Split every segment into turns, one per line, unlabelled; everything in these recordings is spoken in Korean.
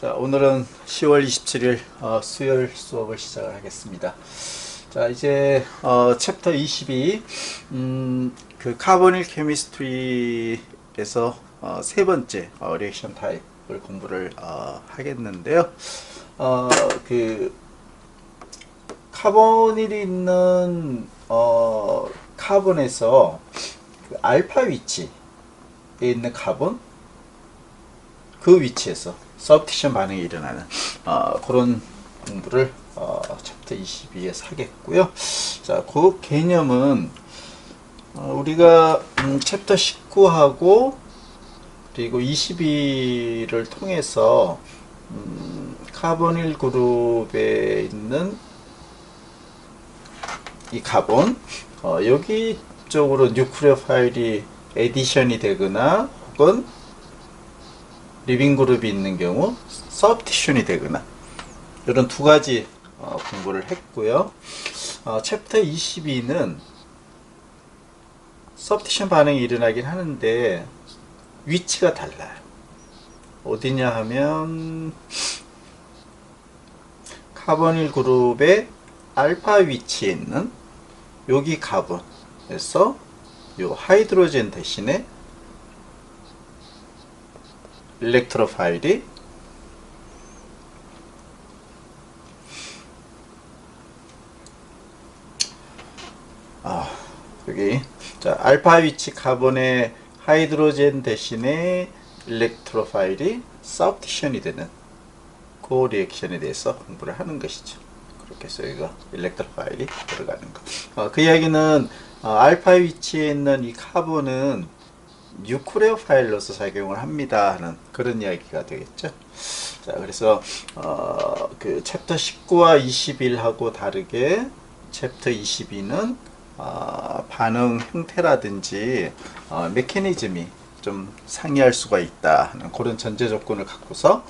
자, 오늘은 10월 27일 수요일 수업을 시작을 하겠습니다. 자, 이제 챕터 22, 그 카보닐 케미스트리에서 세 번째 리액션 타입을 공부를 하겠는데요. 그 카보닐이 있는 카본에서 그 알파 위치에 있는 카본, 그 위치에서 서브티션 반응이 일어나는 그런 공부를 챕터 22에서 하겠고요. 자, 그 개념은 우리가 챕터 19하고 그리고 22를 통해서 카보닐 그룹에 있는 이 카본, 여기 쪽으로 뉴클리어 파일이 에디션이 되거나 혹은 리빙 그룹이 있는 경우 서브티션이 되거나 이런 두 가지 공부를 했고요. 챕터 22는 서브티션 반응이 일어나긴 하는데 위치가 달라요. 어디냐 하면 카보닐 그룹의 알파 위치에 있는 여기 카본에서 요 하이드로젠 대신에 일렉트로 파일이 여기 자, 알파 위치 카본의 하이드로젠 대신에 일렉트로 파일이 서브티션이 되는 그 리액션에 대해서 공부를 하는 것이죠. 그렇게 해서 여기가 일렉트로 파일이 들어가는 거. 그 이야기는 알파 위치에 있는 이 카본은 뉴클레어 파일로서 작용을 합니다 하는 그런 이야기가 되겠죠. 자, 그래서 그 챕터 19와 21하고 다르게 챕터 22는 반응 형태라든지 메커니즘이 좀 상이할 수가 있다 하는 그런 전제 조건을 갖고서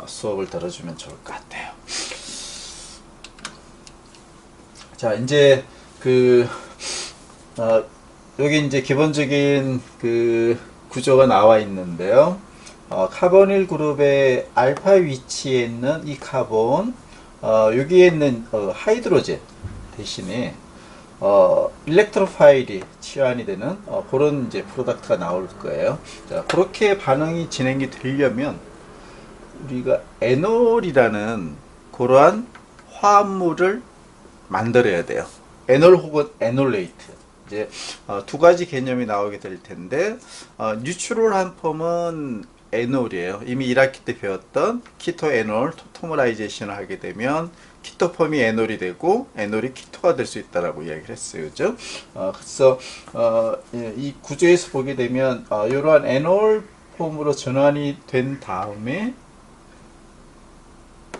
수업을 들어주면 좋을 것 같아요. 자, 이제 그 여기 이제 기본적인 그 구조가 나와 있는데요. 카보닐 그룹의 알파 위치에 있는 이 카본, 여기에 있는 하이드로젠 대신에 일렉트로 파일이 치환이 되는 그런 이제 프로덕트가 나올 거예요. 자, 그렇게 반응이 진행이 되려면 우리가 에놀이라는 그러한 화합물을 만들어야 돼요. 에놀 혹은 에놀레이트. 이제 두 가지 개념이 나오게 될 텐데 뉴트럴한 폼은 에놀이에요. 이미 1학기 때 배웠던 키토 에놀 토토머라이제이션을 하게 되면 키토 폼이 에놀이 되고 에놀이 키토가 될 수 있다라고 이야기를 했어요. 그죠? 그래서 이 구조에서 보게 되면 이러한 에놀 폼으로 전환이 된 다음에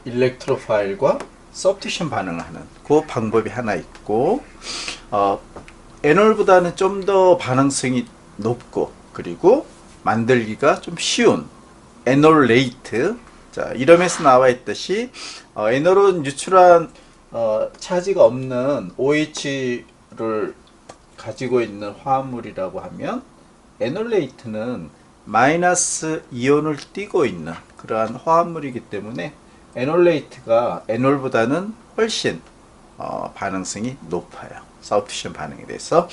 일렉트로 파일과 서브티션 반응을 하는 그 방법이 하나 있고 에놀보다는 좀 더 반응성이 높고 그리고 만들기가 좀 쉬운 에놀레이트. 자, 이름에서 나와 있듯이 에놀은 뉴트럴한 차지가 없는 OH를 가지고 있는 화합물이라고 하면 에놀레이트는 마이너스 이온을 띠고 있는 그러한 화합물이기 때문에 에놀레이트가 에놀보다는 훨씬 반응성이 높아요. 서브티션 반응에 대해서.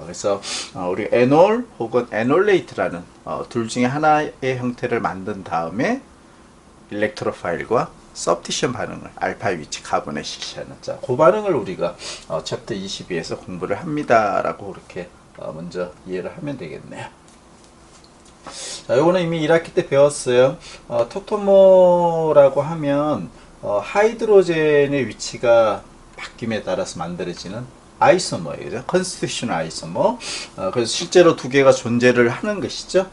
그래서 우리 에놀 혹은 에놀레이트라는 둘 중에 하나의 형태를 만든 다음에 일렉트로 파일과 서브티션 반응을 알파 위치 카본에 실시하는, 자, 그 반응을 우리가 챕터 22에서 공부를 합니다라고 그렇게 먼저 이해를 하면 되겠네요. 자, 요거는 이미 1학기 때 배웠어요. 토토모라고 하면 하이드로젠의 위치가 바뀜에 따라서 만들어지는 아이소머예요. 컨스티튜션 아이소머. 그래서 실제로 두 개가 존재를 하는 것이죠.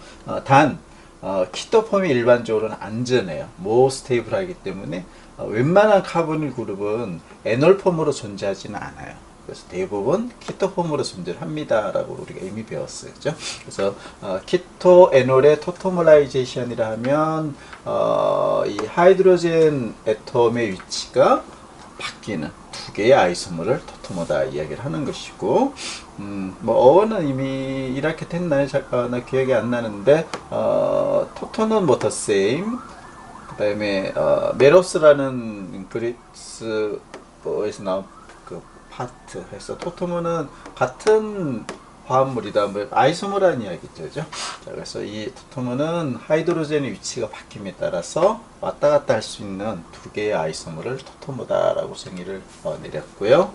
단 키토폼이 일반적으로는 안전해요. 모 스테이블하기 때문에 웬만한 카보닐 그룹은 에놀폼으로 존재하지는 않아요. 그래서 대부분 키토폼으로 존재를 합니다라고 우리가 이미 배웠어요. 그죠? 그래서 키토 에놀의 토토몰라이제이션이라 하면 이 하이드로젠 애톰의 위치가 바뀌는 두 개의 아이소모를 토토모다 이야기를 하는 것이고, 뭐 어원은 이미 1학기 때 했나요? 나 기억이 안 나는데 토토는 뭐 the same, 그다음에 메로스라는 그리스에서 나온 그 파트 해서 토토모는 같은 화합물이다. 뭐 아이소모라는 이야기죠, 그죠? 자, 그래서 이 토토모는 하이드로젠의 위치가 바뀜에 따라서 왔다 갔다 할 수 있는 두 개의 아이소모를 토토모다라고 정의를 내렸고요.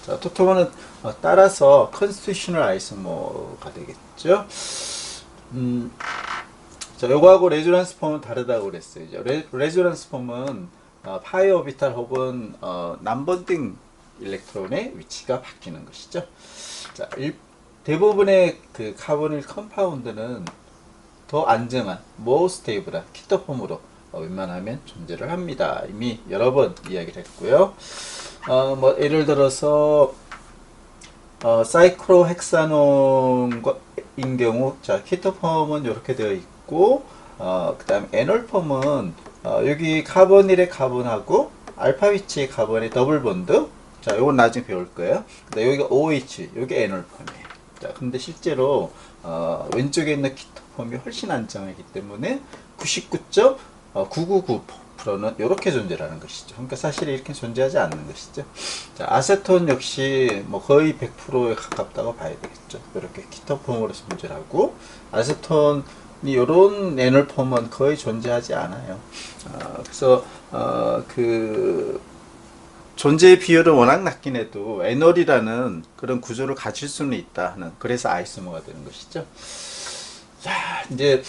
자, 토토모는 따라서 컨스티튜셔널 아이소모가 되겠죠. 자, 요거하고 레조넌스 폼은 다르다고 그랬어요. 레조넌스 폼은 파이 오비탈 혹은 난번딩 일렉트론의 위치가 바뀌는 것이죠. 자, 대부분의 그 카보닐 컴파운드는 더 안정한, more stable한 키토폼으로 웬만하면 존재를 합니다. 이미 여러 번 이야기를 했고요. 뭐 예를 들어서 사이클로헥사논인 경우, 자, 키토폼은 이렇게 되어 있고, 그 다음에 에놀폼은 여기 카보닐의 카본하고 알파 위치의 카본의 더블 본드. 자, 요건 나중에 배울 거예요. 근데 여기가 OH, 여기 에놀폼이에요. 자, 근데 실제로 왼쪽에 있는 키토폼이 훨씬 안정하기 때문에 99.999%는 이렇게 존재하는 것이죠. 그러니까 사실 이렇게 존재하지 않는 것이죠. 자, 아세톤 역시 뭐 거의 100%에 가깝다고 봐야 되겠죠. 이렇게 키토폼으로 존재하고, 아세톤이 이런 에놀폼은 거의 존재하지 않아요. 그래서 그 존재의 비율은 워낙 낮긴 해도 에놀이라는 그런 구조를 가질 수는 있다 하는, 그래서 아이소모가 되는 것이죠. 자, 이제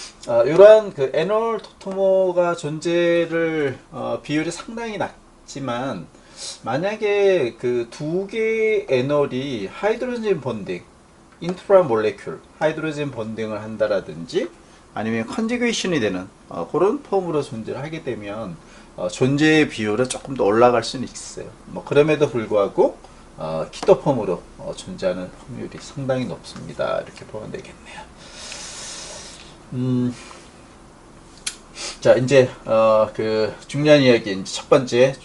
이러한 그 에놀 토토모가 존재를 비율이 상당히 낮지만, 만약에 그 두 개의 에놀이 하이드로젠 본딩, 인트라 몰레큘 하이드로젠 본딩을 한다라든지 아니면 컨지게이션이 되는 그런 폼으로 존재를 하게 되면 존재의 비율은 조금 더 올라갈 수는 있어요. 뭐 그럼에도 불구하고 키토폼으로 존재하는 확률이 상당히 높습니다. 이렇게 보면 되겠네요. 자, 이제 그 중요한 이야기, 이제 첫 번째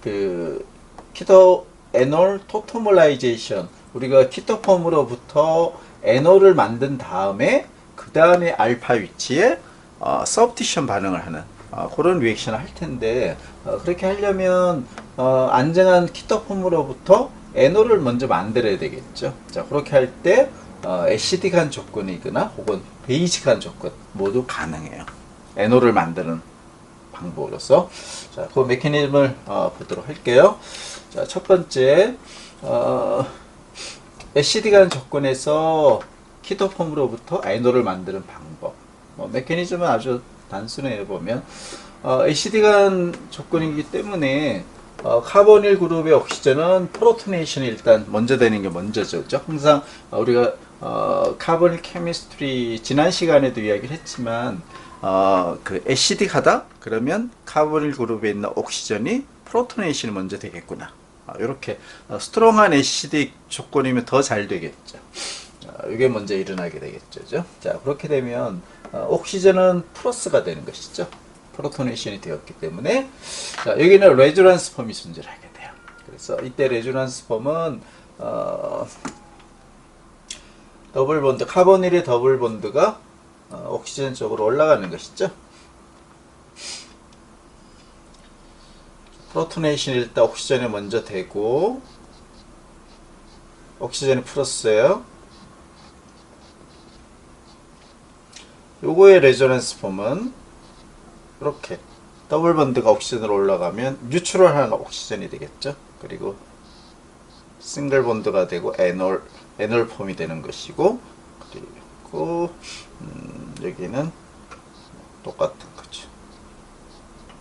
그 키토 에놀 토토몰라이제이션, 우리가 키토폼으로부터 에놀을 만든 다음에 그 다음에 알파 위치에 서브티션 반응을 하는 그런 리액션을 할 텐데, 그렇게 하려면 안정한 키토폼으로부터 에놀을 먼저 만들어야 되겠죠. 자, 그렇게 할 때 애시딕한 조건이거나 혹은 베이직한 조건 모두 가능해요. 에놀을 만드는 방법으로서. 자, 그 메커니즘을 보도록 할게요. 자, 첫 번째, 애시딕한 조건에서 키토폼으로부터 에놀을 만드는 방법. 메커니즘은 아주 단순해요. 보면 애시딕한 조건이기 때문에 카보닐 그룹의 옥시전은 프로토네이션이 일단 먼저 되는 게 먼저죠. 그렇죠? 항상 우리가 카보닐 케미스트리 지난 시간에도 이야기를 했지만, 그 애시딕하다 그러면 카보닐 그룹에 있는 옥시전이 프로토네이션이 먼저 되겠구나. 이렇게 스트롱한 애시딕 조건이면 더 잘 되겠죠. 이게 먼저 일어나게 되겠죠. 그죠? 자, 그렇게 되면 옥시전은 플러스가 되는 것이죠. 프로토네이션이 되었기 때문에. 자, 여기는 레조넌스 폼이 존재하게 돼요. 그래서 이때 레조넌스 폼은 더블 본드, 카보닐의 더블 본드가 옥시전 쪽으로 올라가는 것이죠. 프로토네이션이 일단 옥시전에 먼저 되고, 옥시전이 플러스예요. 요거의 레조넌스 폼은 이렇게 더블 본드가 옥시전으로 올라가면 뉴트럴한 옥시전이 되겠죠. 그리고 싱글 본드가 되고 에놀 폼이 되는 것이고, 그리고 여기는 똑같은 거죠.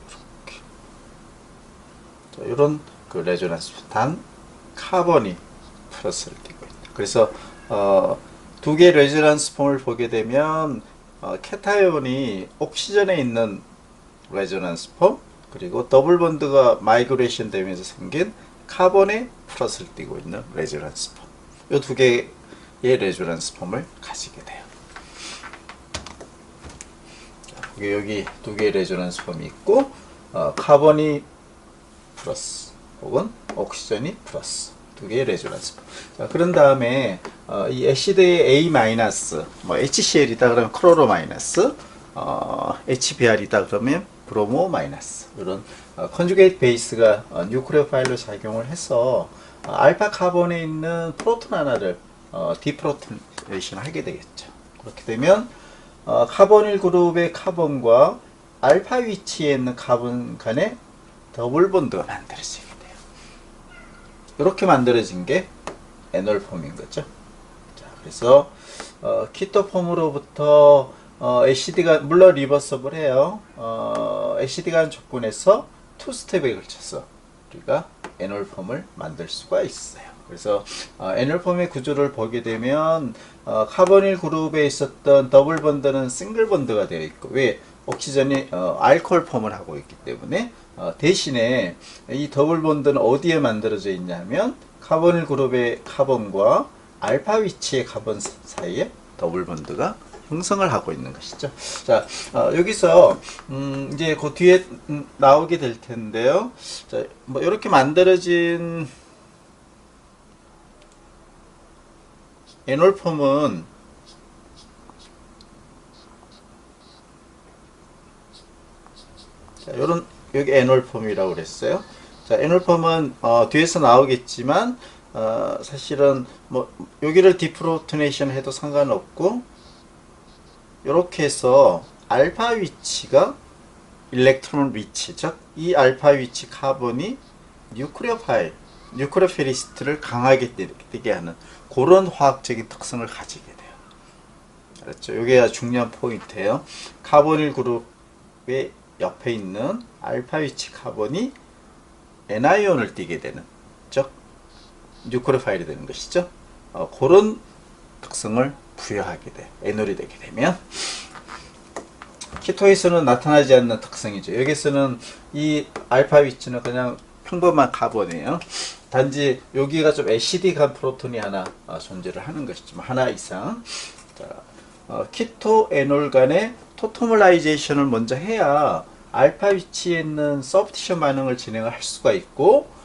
이렇게. 자, 이런 그 레조넌스 단 카본이 플러스를 띄고 있다. 그래서 두 개의 레조넌스 폼을 보게 되면 캐타이온이 옥시전에 있는 레조넌스 폼, 그리고 더블 본드가 마이그레이션 되면서 생긴 카본에 플러스를 띄고 있는 레조넌스 폼, 이 두 개의 레조넌스 폼을 가지게 돼요. 자, 여기 두 개의 레조넌스 폼이 있고, 카본이 플러스 혹은 옥시전이 플러스, 두 개의 레조넌스 폼. 자, 그런 다음에 이 애시드의 A 마이너스, 뭐 HCl이다 그러면 크로로 마이너스, HBr이다 그러면 브로모 마이너스 이런 컨주게이트 베이스가 뉴클레오파일로 작용을 해서 알파 카본에 있는 프로톤 하나를 디프로토네이션 하게 되겠죠. 그렇게 되면 카보닐 그룹의 카본과 알파 위치에 있는 카본 간에 더블 본드가 만들어지게 돼요. 이렇게 만들어진 게 에놀폼인 거죠. 자, 그래서 키토폼으로부터 ACD가 물론 리버서블해요. ACD가 한 조건에서 투 스텝에 걸쳐서 우리가 에놀폼을 만들 수가 있어요. 그래서 에놀폼의 구조를 보게 되면 카보닐 그룹에 있었던 더블 본드는 싱글 본드가 되어 있고, 왜? 옥시전이 알코올 폼을 하고 있기 때문에 대신에 이 더블 본드는 어디에 만들어져 있냐면 카보닐 그룹의 카본과 알파 위치의 카본 사이에 더블 본드가 형성을 하고 있는 것이죠. 자, 여기서 이제 그 뒤에 나오게 될 텐데요. 자, 뭐 이렇게 만들어진 에놀폼은 자, 요런 여기 에놀폼이라고 그랬어요. 자, 에놀폼은 뒤에서 나오겠지만 사실은 뭐 여기를 디프로토네이션 해도 상관없고, 이렇게 해서 알파 위치가 일렉트론 위치, 즉 이 알파 위치 카본이 뉴클레오피리스트를 강하게 되게 하는 그런 화학적인 특성을 가지게 돼요. 알았죠? 이게 중요한 포인트예요. 카보닐 그룹의 옆에 있는 알파 위치 카본이 N아이온을 띠게 되는, 즉 뉴클레오파일이 되는 것이죠. 그런 특성을 부여하게 돼. 에놀이 되게 되면 키토에서는 나타나지 않는 특성이죠. 여기서는 이 알파 위치는 그냥 평범한 카본이에요. 단지 여기가 좀 애시디한 프로톤이 하나 존재를 하는 것이죠. 하나 이상. 자, 키토 에놀 간의 토토몰라이제이션을 먼저 해야 알파 위치에 있는 서브티션 반응을 진행을 할 수가 있고,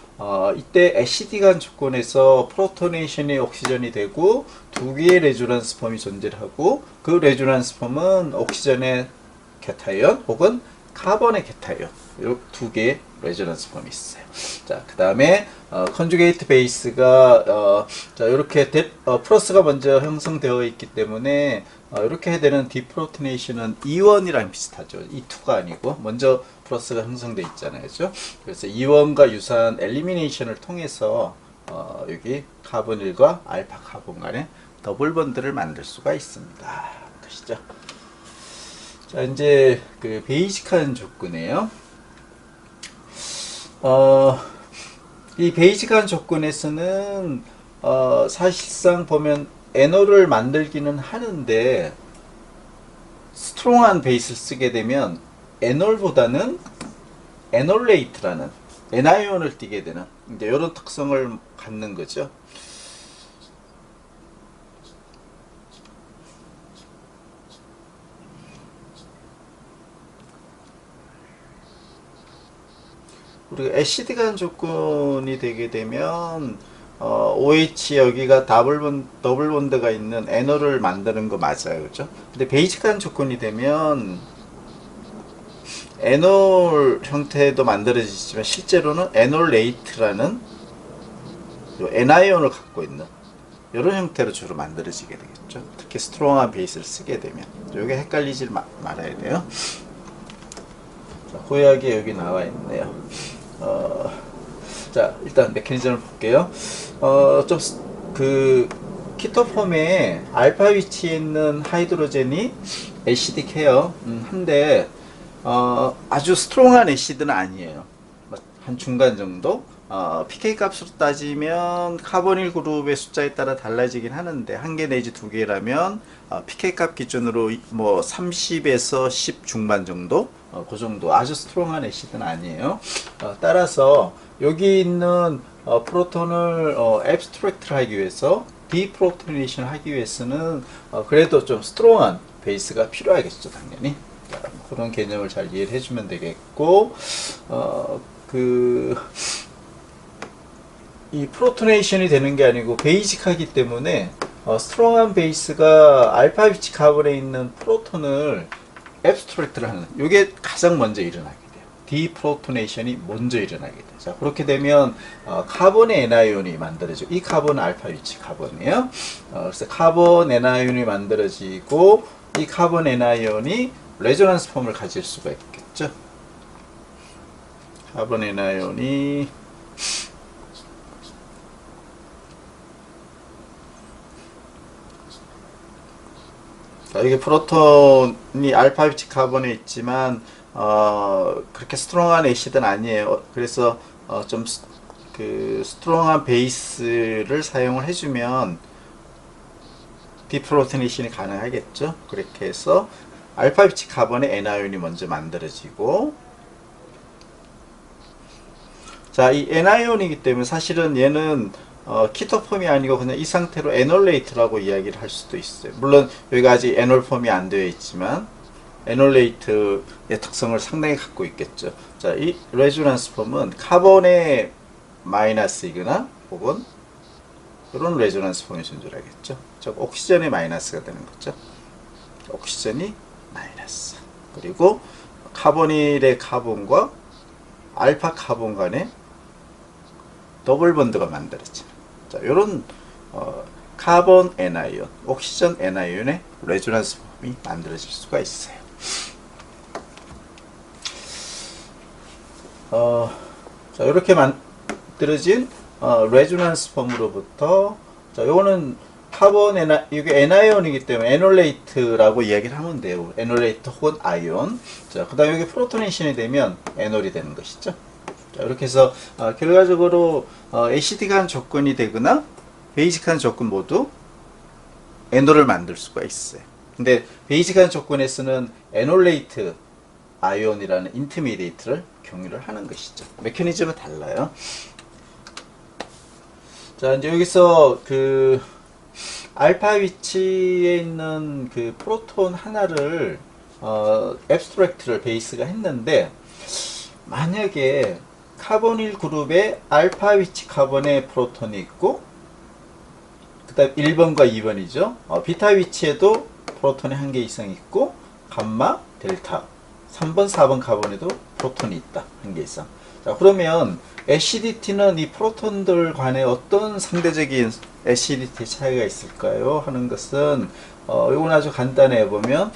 이때 애시디간 조건에서 프로토네이션이 옥시전이 되고 두 개의 레조넌스 폼이 존재하고, 그 레조넌스 폼은 옥시전의 케타이온 혹은 카본의 케타이온, 이 두 개의 레조넌스 폼이 있어요. 자, 그 다음에 컨주게이트 베이스가 자, 이렇게 플러스가 먼저 형성되어 있기 때문에 이렇게 해야 되는 디프로토네이션은 E1이랑 비슷하죠. E2가 아니고 먼저 플러스가 형성되어 있잖아요. 그죠? 그래서 E1과 유사한 엘리미네이션을 통해서 여기 카본일과 알파 카본 간에 더블 본드를 만들 수가 있습니다. 그시죠? 자, 이제 그 베이직한 조건이에요. 이 베이직한 조건에서는 사실상 보면 에놀을 만들기는 하는데, 스트롱한 베이스를 쓰게 되면 에놀보다는 에놀레이트라는 N아이온을 띠게 되는 이제 이런 특성을 갖는 거죠. 우리가 애시드간 조건이 되게 되면 OH 여기가 더블 본드가 있는 에놀을 만드는 거 맞아요, 그죠? 근데 베이직한 조건이 되면 에놀 형태도 만들어지지만 실제로는 에놀레이트라는 N아이온을 갖고 있는 이런 형태로 주로 만들어지게 되겠죠. 특히 스트롱한 베이스를 쓰게 되면 이게 헷갈리지 말아야 돼요. 자, 고약이 여기 나와 있네요. 자, 일단 메커니즘을 볼게요. 좀 그 키토폼의 알파 위치에 있는 하이드로젠이 애시딕해요. 한데 아주 스트롱한 애시드는 아니에요. 한 중간 정도. pK 값으로 따지면 카보닐 그룹의 숫자에 따라 달라지긴 하는데, 한 개 내지 두 개라면 pK 값 기준으로 뭐 30에서 10 중반 정도, 그 정도. 아주 스트롱한 애시드는 아니에요. 따라서 여기 있는 프로톤을 앱스트랙트를 하기 위해서, 디프로토네이션 하기 위해서는 그래도 좀 스트롱한 베이스가 필요하겠죠, 당연히. 자, 그런 개념을 잘 이해를 해주면 되겠고, 이 프로토네이션이 되는 게 아니고 베이직하기 때문에 스트롱한 베이스가 알파 위치 카본에 있는 프로톤을 앱스트랙트를 하는, 이게 가장 먼저 일어나게 돼요. 디프로토네이션이 먼저 일어나게 돼요. 자, 그렇게 되면 카본의 N아이온이 만들어지고, 이 카본은 알파 위치 카본이에요. 그래서 카본 N아이온이 만들어지고, 이 카본 N아이온이 레조넌스 폼을 가질 수가 있겠죠. 카본 N아이온이 이게 프로톤이 알파 위치 카본에 있지만 그렇게 스트롱한 애시드는 아니에요. 그래서 좀 스트롱한 베이스를 사용을 해주면 디프로토네이션이 가능하겠죠. 그렇게 해서 알파 위치 카본의 N아이온이 먼저 만들어지고, 자, 이 N아이온이기 때문에 사실은 얘는 키토폼이 아니고 그냥 이 상태로 에놀레이트라고 이야기를 할 수도 있어요. 물론 여기가 아직 에놀폼이 안 되어 있지만 에놀레이트의 특성을 상당히 갖고 있겠죠. 자, 이 레조넌스 폼은 카본의 마이너스이거나 혹은 이런 레조넌스 폼이 존재하겠죠. 즉 옥시전의 마이너스가 되는 거죠. 옥시전이 마이너스. 그리고 카보닐의 카본과 알파 카본 간의 더블 본드가 만들어집니다. 자, 이런 카본 N아이온, 옥시전 N아이온의 레조넌스 폼이 만들어질 수가 있어요. 자, 이렇게 만들어진 레조넌스 폼으로부터, 자, 요거는 카본 이게 N아이온이기 때문에 에놀레이트라고 이야기를 하면 돼요. 에놀레이트 혹은 아이온. 자, 그 다음에 여기 프로토네이션이 되면 에놀이 되는 것이죠. 자, 이렇게 해서 결과적으로 애시딕한 조건이 되거나 베이직한 조건 모두 에놀을 만들 수가 있어요. 근데 베이직한 조건에서는 에놀레이트 아이온이라는 인터미디에이트를 경유를 하는 것이죠. 메커니즘은 달라요. 자, 이제 여기서 알파 위치에 있는 프로톤 하나를 앱스트랙트를 베이스가 했는데, 만약에 카보닐 그룹에 알파 위치 카본의 프로톤이 있고, 그 다음 1번과 2번이죠. 비타 위치에도 프로톤이 한 개 이상 있고, 감마, 델타, 3번, 4번 카본에도 프로톤이 있다. 한 개 이상. 자, 그러면 애시디티는 이 프로톤들 간에 어떤 상대적인 애시디티 차이가 있을까요? 하는 것은 이건 아주 간단해 보면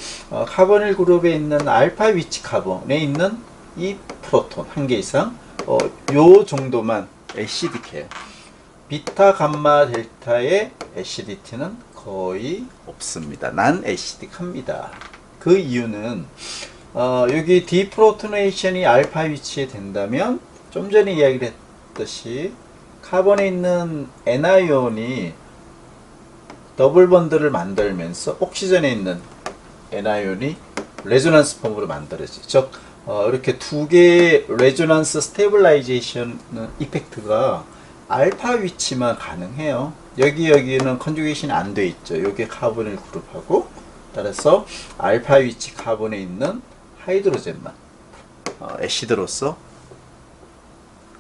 카보닐 그룹에 있는 알파 위치 카본에 있는 이 프로톤 한 개 이상 요 정도만 애시딕해요. 비타, 감마, 델타의 애시디티는 거의 없습니다. 난 애시딕합니다. 그 이유는 여기 디프로토네이션이 알파 위치에 된다면 좀 전에 이야기를 했듯이 카본에 있는 N아이온이 더블 번드를 만들면서 옥시전에 있는 N아이온이 레조넌스 폼으로 만들어지죠. 즉 이렇게 두 개의 레조넌스 스테빌라이제이션 이펙트가 알파 위치만 가능해요. 여기는 컨주게이션이 안 돼 있죠. 여기 카본일 그룹하고, 따라서 알파 위치 카본에 있는 하이드로젠만 애시드로서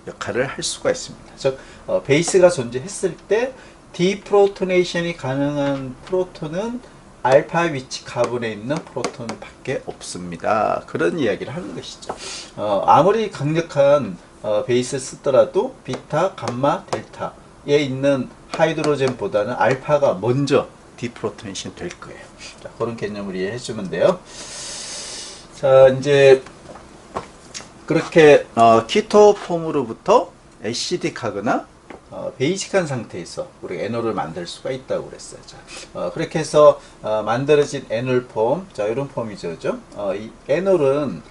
역할을 할 수가 있습니다. 즉 베이스가 존재했을 때 디프로토네이션이 가능한 프로톤은 알파 위치 카본에 있는 프로톤밖에 없습니다. 그런 이야기를 하는 것이죠. 아무리 강력한 베이스를 쓰더라도 비타, 감마, 델타에 있는 하이드로젠보다는 알파가 먼저 디프로토네이션 될 거예요. 자, 그런 개념을 이해해 주면 돼요. 자, 이제 그렇게 키토 폼으로부터 애시딕하거나 베이직한 상태에서 우리가 에놀을 만들 수가 있다고 그랬어요. 자, 그렇게 해서 만들어진 에놀 폼, 자, 이런 폼이죠, 그죠? 이 에놀은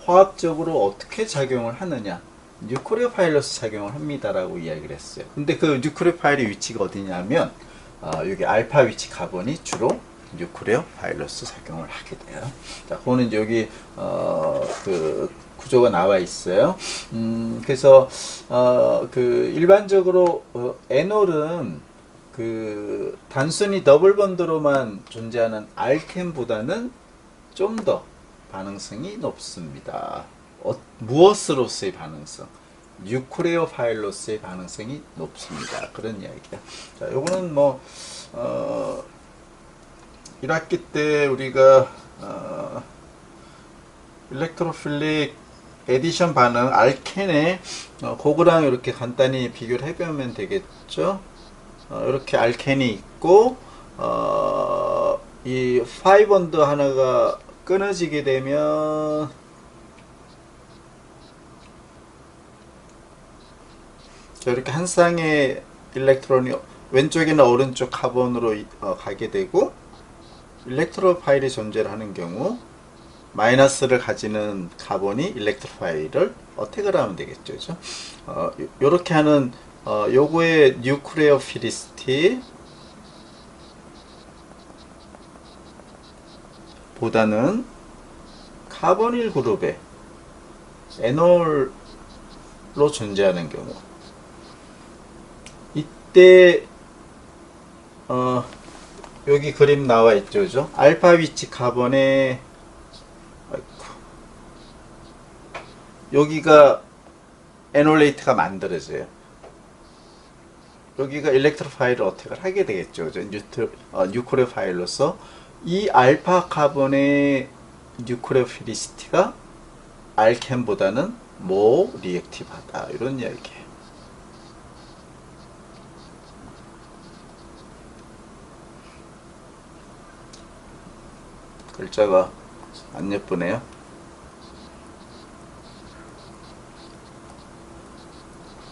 화학적으로 어떻게 작용을 하느냐? 뉴크레오파일로스 작용을 합니다라고 이야기를 했어요. 근데 그 뉴크레오파일의 위치가 어디냐면 여기 알파 위치 카본이 주로 뉴크레오파일로스 작용을 하게 돼요. 자, 그거는 이제 여기 구조가 나와 있어요. 그래서 일반적으로 에놀은 단순히 더블 번드로만 존재하는 알켄보다는 좀 더 반응성이 높습니다. 무엇으로서의 반응성? 뉴크레오파일로스의 반응성이 높습니다. 그런 이야기야. 자, 요거는 1학기 때 우리가 일렉트로필릭 에디션 반응 알켄의 그거랑 이렇게 간단히 비교를 해보면 되겠죠. 이렇게 알켄이 있고 이 5번드 하나가 끊어지게 되면 이렇게 한 쌍의 일렉트론이 왼쪽이나 오른쪽 카본으로 가게 되고 일렉트로파일이 존재를 하는 경우 마이너스를 가지는 카본이 일렉트로파일을 어택을 하면 되겠죠. 그죠? 요렇게 하는 요거의 뉴클레오피리시티 보다는 카보닐 그룹의 에놀로 존재하는 경우 이때 여기 그림 나와 있죠. 그죠? 알파 위치 카본의 여기가 에놀레이트가 만들어져요. 여기가 일렉트로 파일을 어택을 하게 되겠죠. 뉴클레오 파일로서 이 알파 카본의 뉴클레오피리시티가 알켄보다는 모 리액티브하다. 이런 이야기예요. 글자가 안 예쁘네요.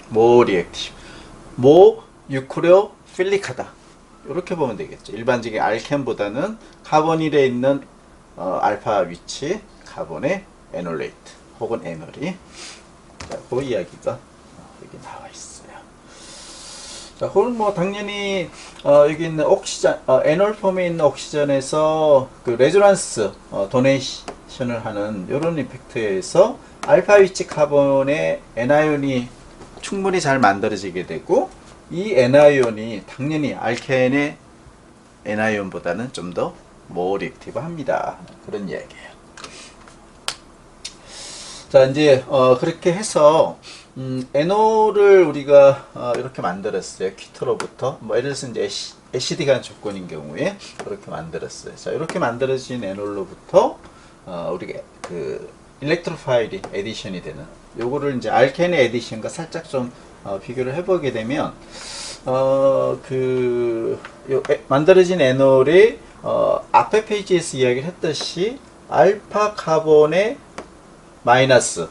모 리액티브, 모 뉴클레오필릭하다. 이렇게 보면 되겠죠. 일반적인 알켄보다는 카보닐에 있는 알파 위치 카본의 에놀레이트 혹은 에놀이, 자, 그 이야기가 여기 나와 있어요. 자, 그건 뭐 당연히 여기 있는 옥시전, 에놀 폼에 있는 옥시전에서 그 레조넌스 도네이션을 하는 이런 이펙트에서 알파 위치 카본의 N아이온이 충분히 잘 만들어지게 되고 이 N아이온이 당연히 알켄의 N아이온보다는 좀 더 모 리액티브합니다. 그런 이야기예요. 자, 이제 그렇게 해서 NO를 우리가 이렇게 만들었어요. 퀴트로부터 뭐 예를 들어서 이제 애시디가 조건인 경우에 이렇게 만들었어요. 자, 이렇게 만들어진 NO로부터 우리가 그 일렉트로 파일이 에디션이 되는 요거를 이제 알켄의 에디션과 살짝 좀 비교를 해보게 되면 만들어진 NO를 앞에 페이지에서 이야기를 했듯이 알파 카본의 마이너스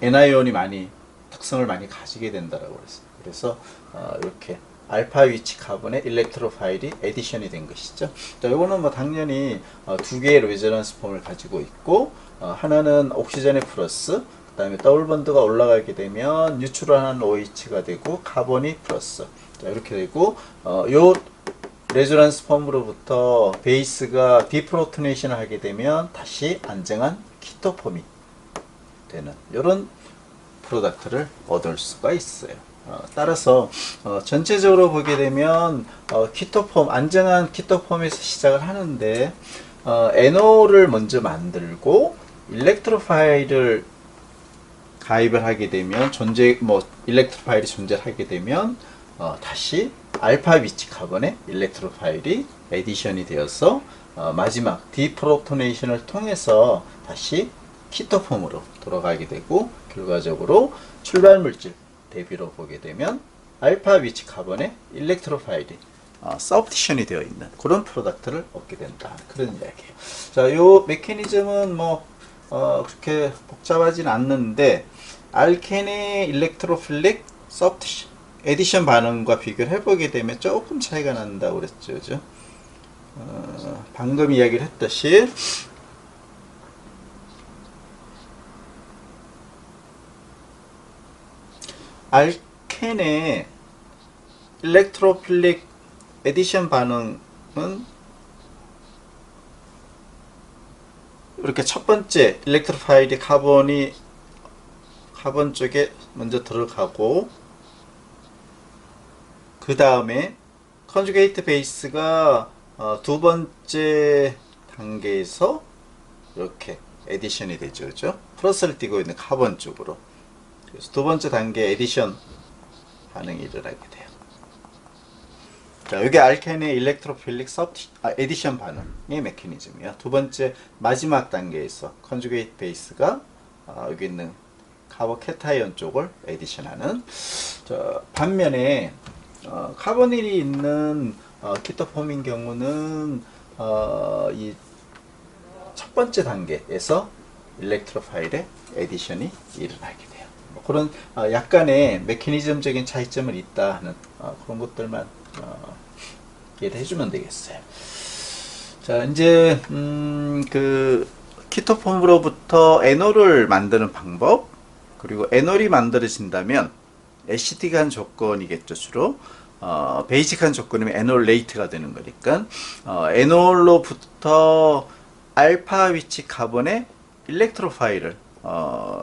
N아이온이 많이 특성을 많이 가지게 된다라고 그랬어요. 그래서 이렇게 알파 위치 카본의 일렉트로 파일이 에디션이 된 것이죠. 자, 이거는 뭐 당연히 두 개의 레저넌스 폼을 가지고 있고 하나는 옥시전의 플러스, 그 다음에 더블 번드가 올라가게 되면 뉴트럴한 OH가 되고 카본이 플러스. 자, 이렇게 되고 요 레조넌스 폼으로부터 베이스가 디프로토네이션을 하게 되면 다시 안정한 키토폼이 되는 이런 프로덕트를 얻을 수가 있어요. 따라서 전체적으로 보게 되면 키토폼, 안정한 키토폼에서 시작을 하는데 NO를 먼저 만들고 일렉트로 파일을 가입을 하게 되면 일렉트로 파일이 존재하게 되면 다시 알파 위치 카본의 일렉트로 파일이 에디션이 되어서 마지막 디프로토네이션을 통해서 다시 키토폼으로 돌아가게 되고 결과적으로 출발 물질 대비로 보게 되면 알파 위치 카본의 일렉트로 파일이 서브티션이 되어 있는 그런 프로덕트를 얻게 된다. 그런 이야기예요. 자, 요 메커니즘은 뭐 그렇게 복잡하진 않는데 알켄의 일렉트로필릭 서브티션 에디션 반응과 비교를 해보게 되면 조금 차이가 난다고 그랬죠. 그죠? 방금 이야기를 했듯이 알켄의 일렉트로필릭 에디션 반응은 이렇게 첫 번째 일렉트로 파일이 카본 쪽에 먼저 들어가고 그 다음에 컨주게이트 베이스가 두 번째 단계에서 이렇게 에디션이 되죠. 그죠? 플러스를 띄고 있는 카본 쪽으로. 그래서 두 번째 단계 에디션 반응이 일어나게 돼요. 자, 이게 알켄의 일렉트로필릭 에디션 반응의 메커니즘이야. 두 번째 마지막 단계에서 컨주게이트 베이스가 여기 있는 카보캐타이온 쪽을 에디션하는. 자, 반면에 카보닐이 있는 키토폼인 경우는 이 첫 번째 단계에서 일렉트로파일의 에디션이 일어나게 돼요. 뭐 그런 약간의 메커니즘적인 차이점은 있다 하는 그런 것들만 이해를 해주면 되겠어요. 자, 이제 그 키토폼으로부터 에놀을 만드는 방법, 그리고 에놀이 만들어진다면 애시틱한 조건이겠죠. 주로 베이직한 조건이면 에놀 레이트가 되는 거니까 에놀로부터 알파 위치 카본의 일렉트로파일을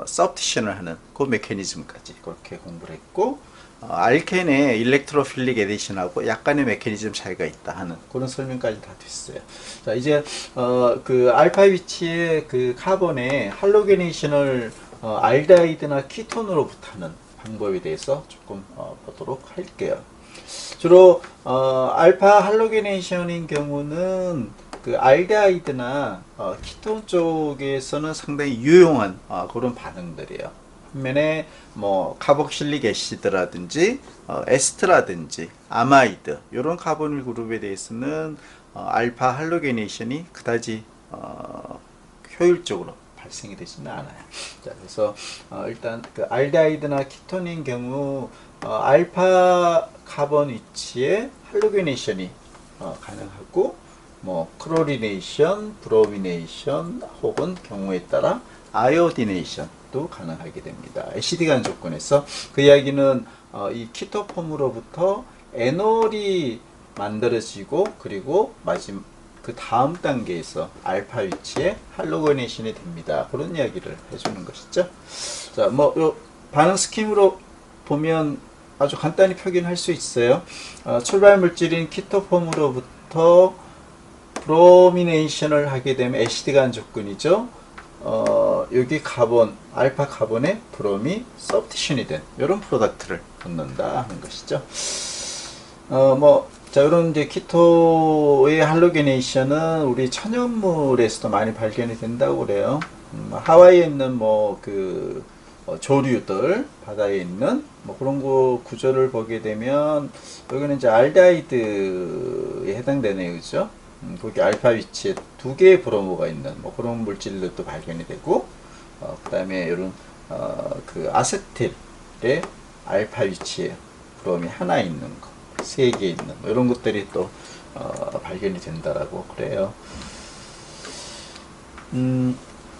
서브티션을 하는 그 메커니즘까지 그렇게 공부를 했고, 알켄의 일렉트로필릭 에디션하고 약간의 메커니즘 차이가 있다 하는 그런 설명까지 다 됐어요. 자, 이제 그 알파 위치의 그 카본의 할로게네이션을 알데하이드나 키톤으로부터 하는 방법에 대해서 조금 보도록 할게요. 주로 알파 할로게네이션인 경우는 그 알데하이드나 키톤 쪽에서는 상당히 유용한 그런 반응들이에요. 반면에 뭐 카복실릭 애시드라든지 에스트라든지 아마이드 이런 카보닐 그룹에 대해서는 알파 할로게네이션이 그다지 효율적으로 발생이 되지는 않아요. 자, 그래서 일단 그 알데하이드나 키톤인 경우 알파 카본 위치에 할로게네이션이 가능하고, 뭐 크로리네이션, 브로미네이션 혹은 경우에 따라 아이오디네이션도 가능하게 됩니다. 애시디간 조건에서 그 이야기는 이 키토폼으로부터 에놀이 만들어지고, 그리고 마지막 그 다음 단계에서 알파 위치에 할로게네이션이 됩니다. 그런 이야기를 해주는 것이죠. 자, 뭐 요 반응 스킴으로 보면 아주 간단히 표기할 수 있어요. 출발 물질인 키토폼으로부터 브로미네이션을 하게 되면 애시드간 조건이죠. 여기 카본, 알파 카본에 브롬이 서브티션이 된 이런 프로덕트를 얻는다 하는 것이죠. 자, 이런 이제 키토의 할로게네이션은 우리 천연물에서도 많이 발견이 된다고 그래요. 하와이에 있는 조류들, 바다에 있는 그런 거 구조를 보게 되면 여기는 이제 알데하이드에 해당되네요, 그죠? 거기 알파 위치에 두 개의 브로모가 있는 그런 물질들도 발견이 되고, 그 다음에 이런 그 아세틸의 알파 위치에 브롬이 하나 있는 거, 세 개 있는 이런 것들이 또 발견이 된다라고 그래요.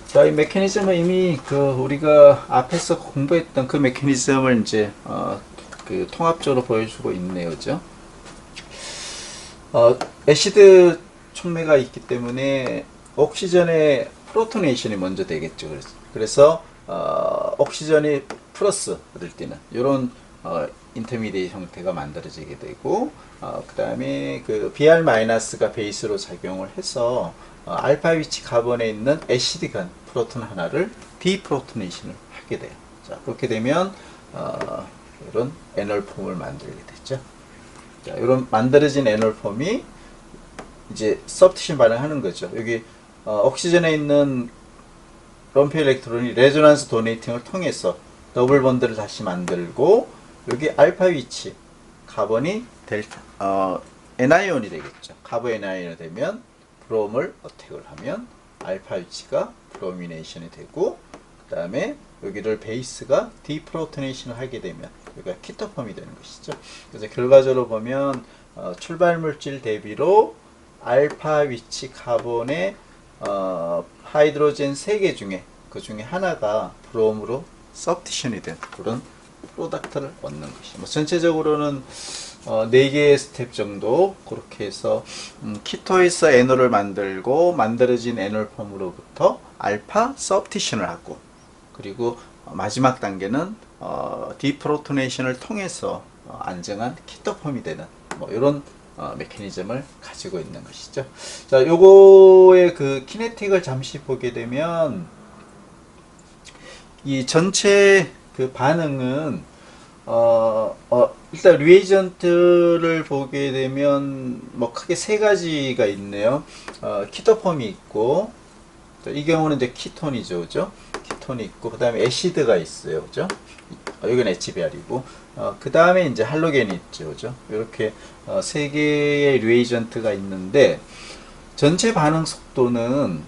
자, 이 메커니즘은 이미 우리가 앞에서 공부했던 그 메커니즘을 이제 그 통합적으로 보여주고 있네요, 그죠? 애시드 촉매가 있기 때문에 옥시전의 프로토네이션이 먼저 되겠죠. 그래서 옥시전이 플러스 될 때는 이런 인터미디에이트 형태가 만들어지게 되고, 그 다음에 그 Br-가 베이스로 작용을 해서 알파 위치 카본에 있는 애시드간 프로톤 하나를 디프로토네이션을 하게 돼요. 자, 그렇게 되면 이런 에놀폼을 만들게 되죠. 자, 이런 만들어진 에놀폼이 이제 서브티션 반응하는 거죠. 여기 옥시전에 있는 럼프 일렉트론이 레조넌스 도네이팅을 통해서 더블 본드를 다시 만들고, 여기 알파 위치 카본이 N아이온이 되겠죠. 카보 N아이온이 되면 브롬을 어택을 하면 알파 위치가 브로미네이션이 되고, 그 다음에 여기를 베이스가 디프로토네이션을 하게 되면 여기가 키토폼이 되는 것이죠. 그래서 결과적으로 보면 출발 물질 대비로 알파 위치 카본의 하이드로젠 3개 중에 그 중에 하나가 브롬으로 서브티션이 된 그런 프로덕트를 얻는 것이. 전체적으로는 4개의 스텝 정도 그렇게 해서 키토에서 에놀을 만들고, 만들어진 에놀폼으로부터 알파 서브티션을 하고, 그리고 마지막 단계는 디프로토네이션을 통해서 안정한 키토폼이 되는 이런 메커니즘을 가지고 있는 것이죠. 자, 요거의 그 키네틱을 잠시 보게 되면 이 전체 그 반응은 일단 리에이전트를 보게 되면 뭐 크게 세 가지가 있네요. 키토폼이 있고, 이 경우는 이제 키톤이죠, 그죠? 키톤이 있고, 그 다음에 애시드가 있어요, 그죠? 여기는 HBr이고, 그 다음에 이제 할로겐이 있죠, 그죠? 이렇게 세 개의 리에이전트가 있는데, 전체 반응 속도는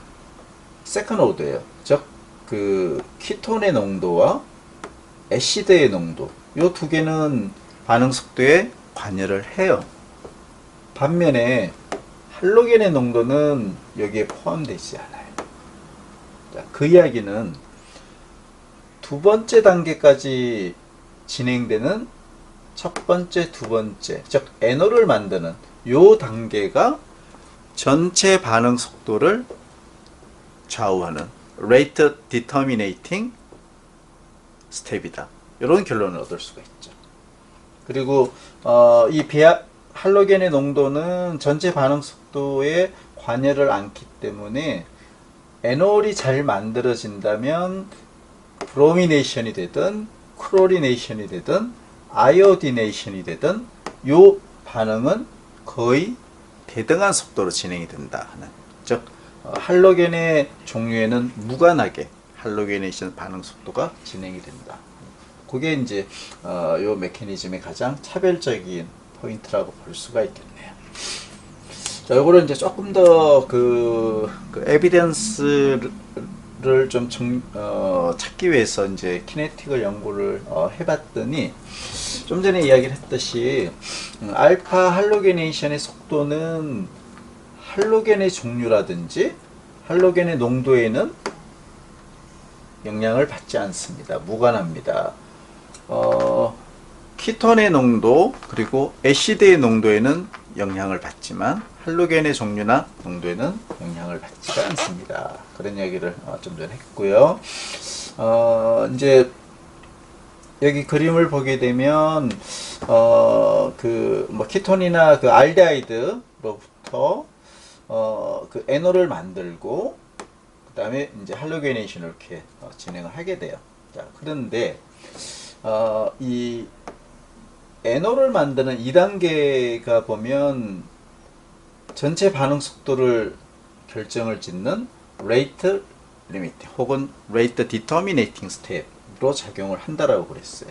세컨 오더예요. 즉, 그 키톤의 농도와 애시드의 농도, 요 두 개는 반응 속도에 관여를 해요. 반면에 할로겐의 농도는 여기에 포함되지 않아요. 자, 그 이야기는 두 번째 단계까지 진행되는 첫 번째, 두 번째, 즉 에너를 만드는 요 단계가 전체 반응 속도를 좌우하는 rate determinating 스텝이다. 이런 결론을 얻을 수가 있죠. 그리고 이 할로겐의 농도는 전체 반응 속도에 관여를 않기 때문에 에놀이 잘 만들어진다면 브로미네이션이 되든 크로리네이션이 되든 아이오디네이션이 되든 이 반응은 거의 대등한 속도로 진행이 된다 하는, 즉 할로겐의 종류에는 무관하게 할로게네이션 반응 속도가 진행이 된다. 그게 이제 요 메커니즘의 가장 차별적인 포인트라고 볼 수가 있겠네요. 자, 요거를 이제 조금 더 그 에비던스를 좀 찾기 위해서 이제 키네틱을 연구를 해봤더니, 좀 전에 이야기를 했듯이 알파 할로게네이션의 속도는 할로겐의 종류라든지 할로겐의 농도에는 영향을 받지 않습니다. 무관합니다. 키톤의 농도 그리고 애시드의 농도에는 영향을 받지만 할로겐의 종류나 농도에는 영향을 받지가 않습니다. 그런 이야기를 좀 전에 했고요. 이제 여기 그림을 보게 되면 그 뭐 키톤이나 그 알데하이드로부터 그 에놀을 만들고 그 다음에 이제 할로게네이션을 이렇게 진행을 하게 돼요. 자, 그런데 이 에놀을 만드는 2단계가 보면 전체 반응 속도를 결정을 짓는 rate limiting 혹은 rate determinating step으로 작용을 한다라고 그랬어요.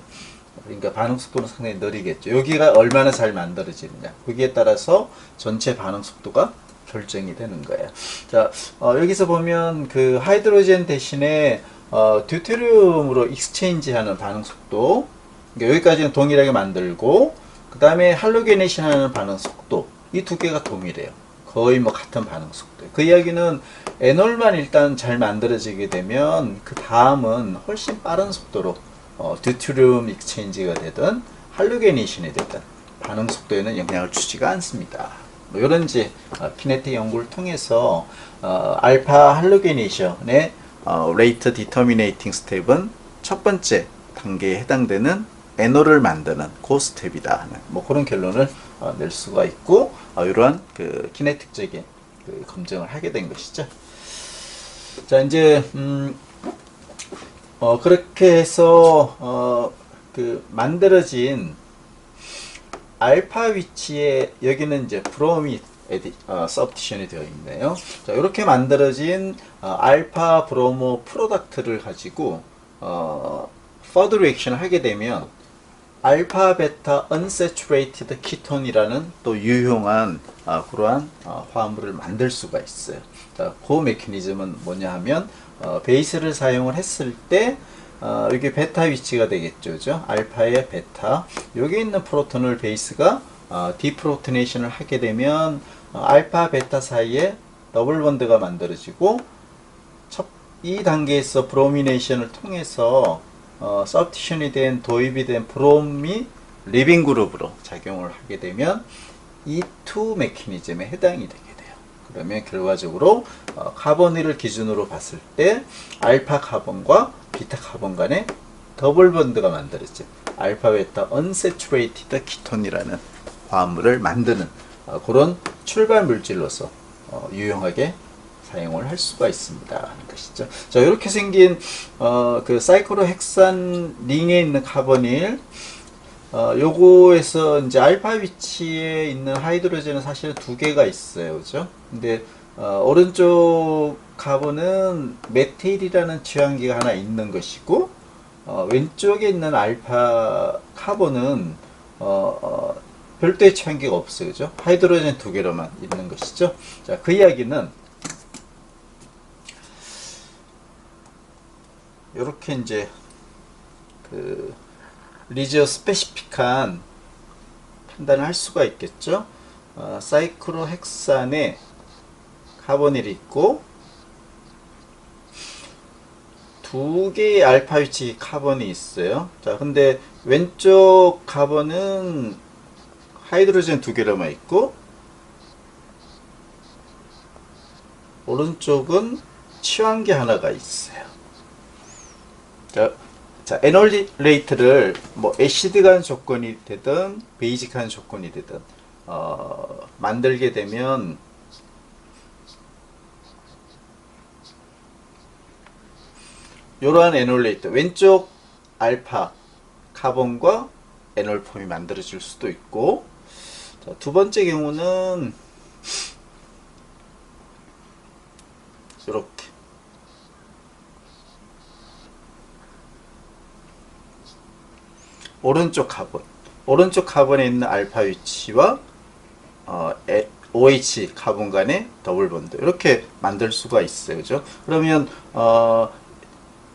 그러니까 반응 속도는 상당히 느리겠죠. 여기가 얼마나 잘 만들어지느냐, 거기에 따라서 전체 반응 속도가 결정이 되는 거예요. 자, 여기서 보면 그 하이드로젠 대신에 듀테리움으로 익스체인지하는 반응 속도, 그러니까 여기까지는 동일하게 만들고 그 다음에 할로게네이션 하는 반응 속도, 이 두 개가 동일해요. 거의 뭐 같은 반응 속도. 그 이야기는 에놀만 일단 잘 만들어지게 되면 그 다음은 훨씬 빠른 속도로 듀테리움 익스체인지가 되든 할로게네이션이 되든 반응 속도에는 영향을 주지가 않습니다. 뭐 이런 이제 키네틱 연구를 통해서 알파 할로게네이션의 rate determinating 스텝은 첫 번째 단계에 해당되는 에놀을 만드는 그 스텝이다 하는 뭐 그런 결론을 낼 수가 있고, 이러한 그 키네틱적인 그 검증을 하게 된 것이죠. 자, 이제 그렇게 해서 그 만들어진 알파 위치에 여기는 이제 브롬이 서브티션이 되어 있네요. 자, 이렇게 만들어진 알파 브로모 프로덕트를 가지고 퍼드 리액션을 하게 되면 알파 베타 unsaturated 키톤이라는 또 유용한 그러한 화합물을 만들 수가 있어요. 자, 그 메커니즘은 뭐냐 하면 베이스를 사용을 했을 때 여기 베타 위치가 되겠죠, 그죠? 알파의 베타, 여기 있는 프로톤을 베이스가 디프로토네이션을 하게 되면 알파 베타 사이에 더블 본드가 만들어지고 이 단계에서 브로미네이션을 통해서 서브티션이 된 도입이 된 브롬이 리빙 그룹으로 작용을 하게 되면 E2 메커니즘에 해당이 되게 돼요. 그러면 결과적으로 카본을 기준으로 봤을 때 알파 카본과 비타 카본 간에 더블 본드가 만들어진 알파 베타 unsaturated 키톤이라는 화합물을 만드는 그런 출발 물질로서 유용하게 사용을 할 수가 있습니다 하는 것이죠. 자, 이렇게 생긴 그 사이클로헥산 링에 있는 카보닐 요거에서 이제 알파 위치에 있는 하이드로젠은 사실 두 개가 있어요. 그죠? 근데, 오른쪽 카본은 메틸이라는 취환기가 하나 있는 것이고, 왼쪽에 있는 알파 카본은, 별도의 취환기가 없어요. 그죠? 하이드로젠 두 개로만 있는 것이죠. 자, 그 이야기는, 요렇게 이제, 리지어 스페시픽한 판단을 할 수가 있겠죠. 사이클로헥산에 카보닐이 있고 두 개의 알파 위치 카본이 있어요. 자, 근데 왼쪽 카본은 하이드로젠 두 개로만 있고 오른쪽은 취환기 하나가 있어요. 자, 에놀레이트를 뭐 애시드간 조건이 되든 베이직한 조건이 되든 만들게 되면 이러한 에놀레이트 왼쪽 알파 카본과 에놀폼이 만들어질 수도 있고, 자, 두 번째 경우는 이렇게 오른쪽 카본에 있는 알파 위치와 OH 카본 간의 더블 본드 이렇게 만들 수가 있어요. 그죠? 그러면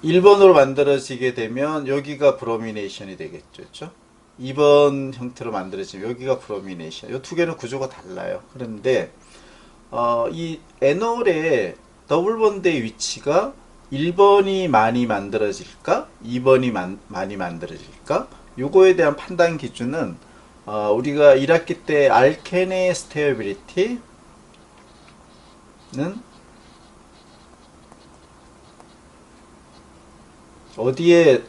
1번으로 만들어지게 되면 여기가 브로미네이션이 되겠죠. 그죠? 2번 형태로 만들어지면 여기가 브로미네이션. 이 두 개는 구조가 달라요. 그런데 이 에놀의 더블 본드의 위치가 1번이 많이 만들어질까? 2번이 많이 만들어질까? 요거에 대한 판단 기준은 우리가 1학기 때 알켄의 스테어빌리티는 어디에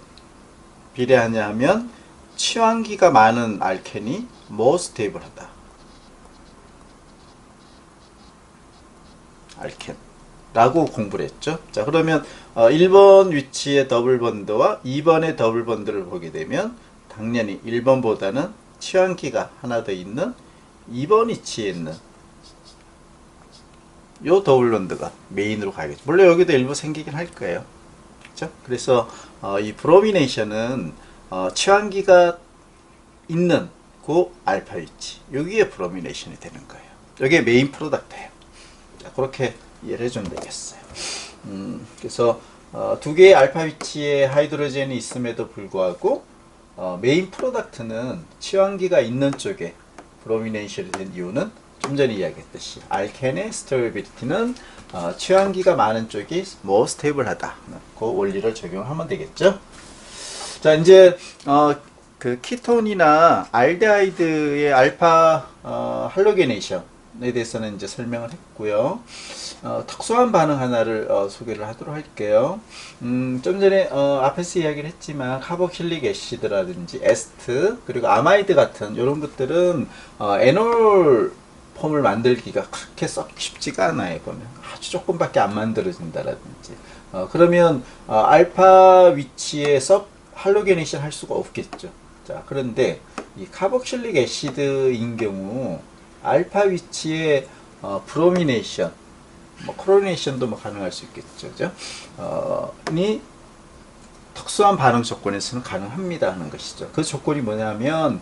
비례하냐 하면 취환기가 많은 알켄이 more stable하다. 알켄 라고 공부를 했죠. 자, 그러면 1번 위치의 더블 본드와 2번의 더블 본드를 보게 되면 당연히 1번보다는 취환기가 하나 더 있는 2번 위치에 있는 요 더블 본드가 메인으로 가겠죠. 물론 여기도 일부 생기긴 할 거예요. 그렇죠? 그래서 이 브로미네이션은 취환기가 있는 그 알파 위치 여기에 브로미네이션이 되는 거예요. 여기에 메인 프로덕트예요. 자, 그렇게 이해를 해주면 되겠어요. 그래서 두 개의 알파 위치에 하이드로젠이 있음에도 불구하고 메인 프로덕트는 취환기가 있는 쪽에 브로미네이션이 된 이유는 좀 전에 이야기했듯이 알켄의 스테어빌리티는 취환기가 많은 쪽이 more stable하다. 그 원리를 적용하면 되겠죠. 자, 이제 그 키톤이나 알데하이드의 알파 할로게네이션에 대해서는 이제 설명을 했고요. 특수한 반응 하나를 소개를 하도록 할게요. 좀 전에 앞에서 이야기를 했지만 카복실릭 애시드라든지 에스트 그리고 아마이드 같은 이런 것들은 에놀 폼을 만들기가 그렇게 썩 쉽지가 않아요. 보면 아주 조금밖에 안 만들어진다라든지 그러면 알파 위치에 섭 할로게네이션 할 수가 없겠죠. 자, 그런데 이 카복실릭 애시드인 경우 알파 위치에 브로미네이션 뭐 크로네이션도 뭐 가능할 수 있겠죠. 그죠? 니 특수한 반응 조건에서는 가능합니다 하는 것이죠. 그 조건이 뭐냐면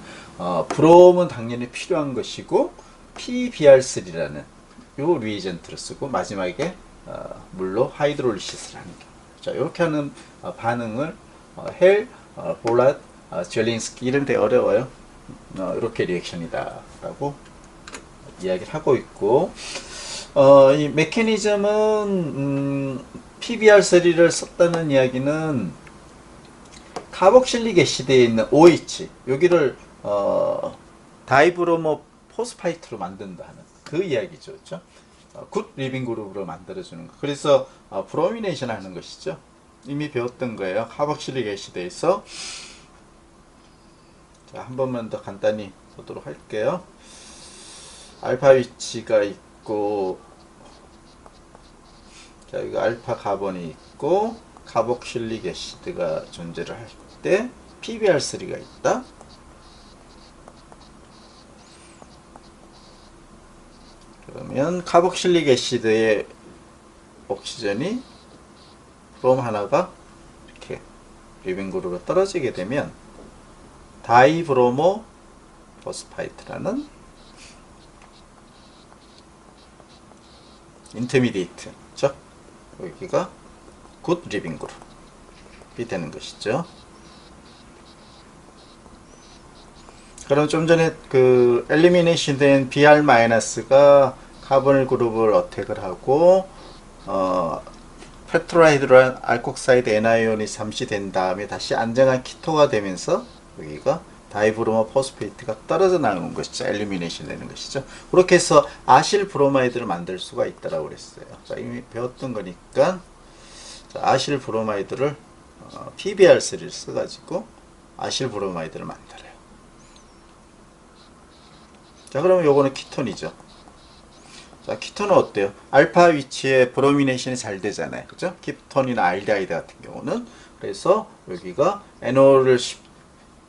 브롬은 당연히 필요한 것이고 PBr3라는 요 리에이전트를 쓰고 마지막에 물로 하이드롤리시스를 하는 게. 자, 이렇게 하는 반응을 헬, 볼랏, 젤린스키 이런 데 어려워요. 이렇게 리액션이다 라고 이야기를 하고 있고 이 메커니즘은 PBr3를 썼다는 이야기는 카복실릭 애시드에 있는 OH 여기를 다이브로모 포스파이트로 만든다 하는 그 이야기죠. 그렇죠? 굿 리빙 그룹으로 만들어주는 거. 그래서 브로미네이션 하는 것이죠. 이미 배웠던 거예요. 카복실릭 애시드에서. 자, 한 번만 더 간단히 보도록 할게요. 알파 위치가 있고, 자, 이거 알파 카본이 있고, 카복실릭 애시드가 존재를 할 때 PBr3가 있다. 그러면 카복실릭 애시드의 옥시전이 브롬 하나가 이렇게 리빙그룹으로 떨어지게 되면 다이브로모 포스파이트라는 인터미디에이트, 즉 여기가 굿 리빙그룹이 되는 것이죠. 그럼 좀 전에 그 엘리미네이션 된 Br-가 카보닐 그룹을 어택을 하고 페트로하이드로한 알콕사이드 N아이온이 잠시된 다음에 다시 안정한 키토가 되면서 여기가 다이브로모 포스페이트가 떨어져 나오는 것이죠. 엘리미네이션 되는 것이죠. 그렇게 해서 아실 브로마이드를 만들 수가 있다라고 그랬어요. 자, 이미 배웠던 거니까 자, 아실 브로마이드를 PBr3를 써가지고 아실 브로마이드를 만들어요. 자, 그러면 요거는 키톤이죠. 자, 키톤은 어때요? 알파 위치에 브로미네이션이 잘 되잖아요. 그죠? 키톤이나 알데하이드 같은 경우는. 그래서 여기가 에놀을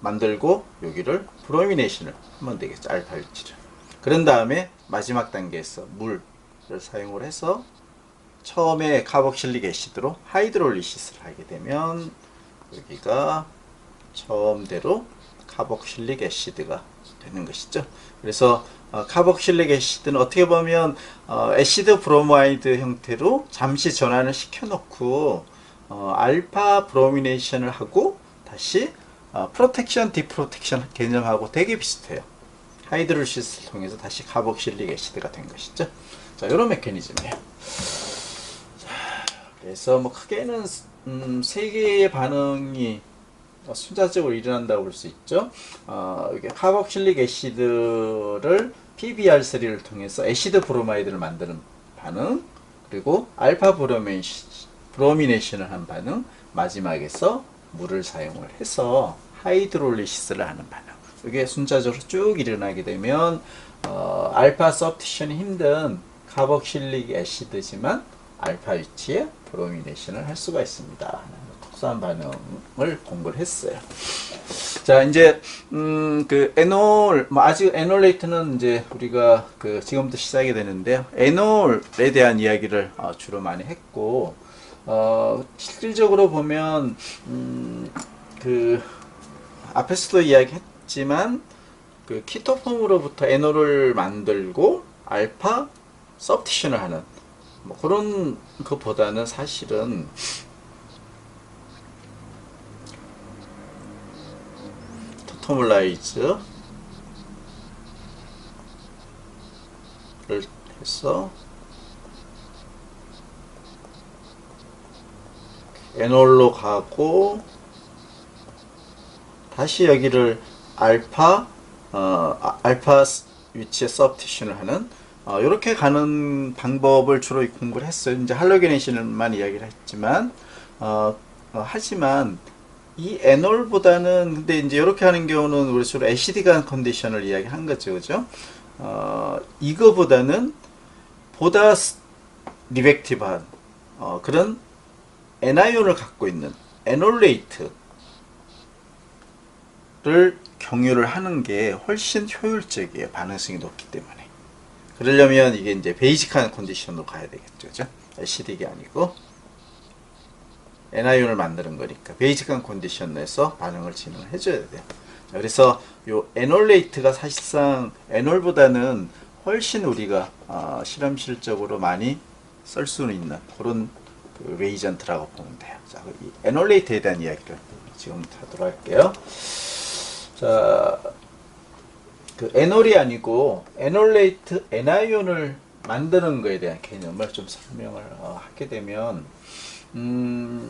만들고 여기를 브로미네이션을 하면 되겠죠. 알파 위치를. 그런 다음에 마지막 단계에서 물을 사용을 해서 처음에 카복실릭 애시드로 하이드롤리시스를 하게 되면 여기가 처음대로 카복실릭 애시드가 되는 것이죠. 그래서 카복실릭 애시드는 어떻게 보면 애시드 브로마이드 형태로 잠시 전환을 시켜놓고 알파 브로미네이션을 하고 다시 프로텍션, 디프로텍션 개념하고 되게 비슷해요. 하이드롤리시스를 통해서 다시 카복실릭 애시드가 된 것이죠. 자, 이런 메커니즘이에요. 자, 그래서 뭐 크게는 세 개의 반응이 순차적으로 일어난다고 볼 수 있죠. 이게 카복실릭 애시드를 PBr3를 통해서 애시드 브로마이드를 만드는 반응, 그리고 알파 브로미네이션을 한 반응, 마지막에서 물을 사용을 해서 하이드롤리시스를 하는 반응. 이게 순차적으로 쭉 일어나게 되면 알파 서브티션이 힘든 카복실릭 애시드지만 알파 위치에 브로미네이션을 할 수가 있습니다. 특수한 반응을 공부를 했어요. 자, 이제 그 에놀, 뭐 아직 에놀레이트는 이제 우리가 그 지금부터 시작이 되는데요. 에놀에 대한 이야기를 주로 많이 했고, 실질적으로 보면 그 앞에서도 이야기했지만 그 키토폼으로부터 에놀을 만들고 알파 서브티션을 하는 뭐 그런 것보다는 사실은 토토몰라이즈를 해서 에놀로 가고 다시 여기를 알파 위치에 서브티션을 하는 이렇게 가는 방법을 주로 공부를 했어요. 이제 할로게네이션만 이야기를 했지만 하지만 이 에놀보다는 근데 이제 이렇게 하는 경우는 우리 주로 애시디간 컨디션을 이야기한 거죠, 그죠? 이거보다는 보다 리액티브한 그런 N아이온을 갖고 있는 에놀레이트를 경유를 하는 게 훨씬 효율적이에요. 반응성이 높기 때문에. 그러려면 이게 이제 베이직한 컨디션으로 가야 되겠죠, 그죠? 애시디가 아니고 N아이온을 만드는 거니까 베이직한 컨디션에서 반응을 진행을 해줘야 돼요. 자, 그래서 요 에놀레이트가 사실상 에놀보다는 훨씬 우리가 실험실적으로 많이 쓸 수는 있는 그런 그 레이전트라고 보면 돼요. 자, 이 에놀레이트에 대한 이야기를 지금부터 하도록 할게요. 자, 그 에놀이 아니고 에놀레이트 N아이온을 만드는 거에 대한 개념을 좀 설명을 하게 되면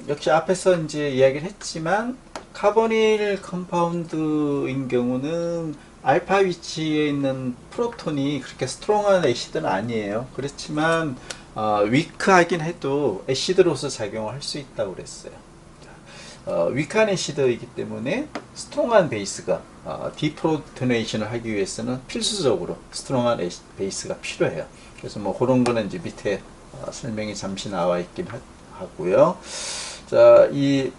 역시 앞에서 이제 이야기를 했지만 카보닐 컴파운드인 경우는 알파 위치에 있는 프로톤이 그렇게 스트롱한 애시드는 아니에요. 그렇지만 위크하긴 해도 애시드로서 작용을 할 수 있다고 그랬어요. 위크한 애시드이기 때문에 스트롱한 베이스가 디프로토네이션을 하기 위해서는 필수적으로 스트롱한 베이스가 필요해요. 그래서 뭐 그런 거는 이제 밑에 설명이 잠시 나와 있긴 하고요. 자, 이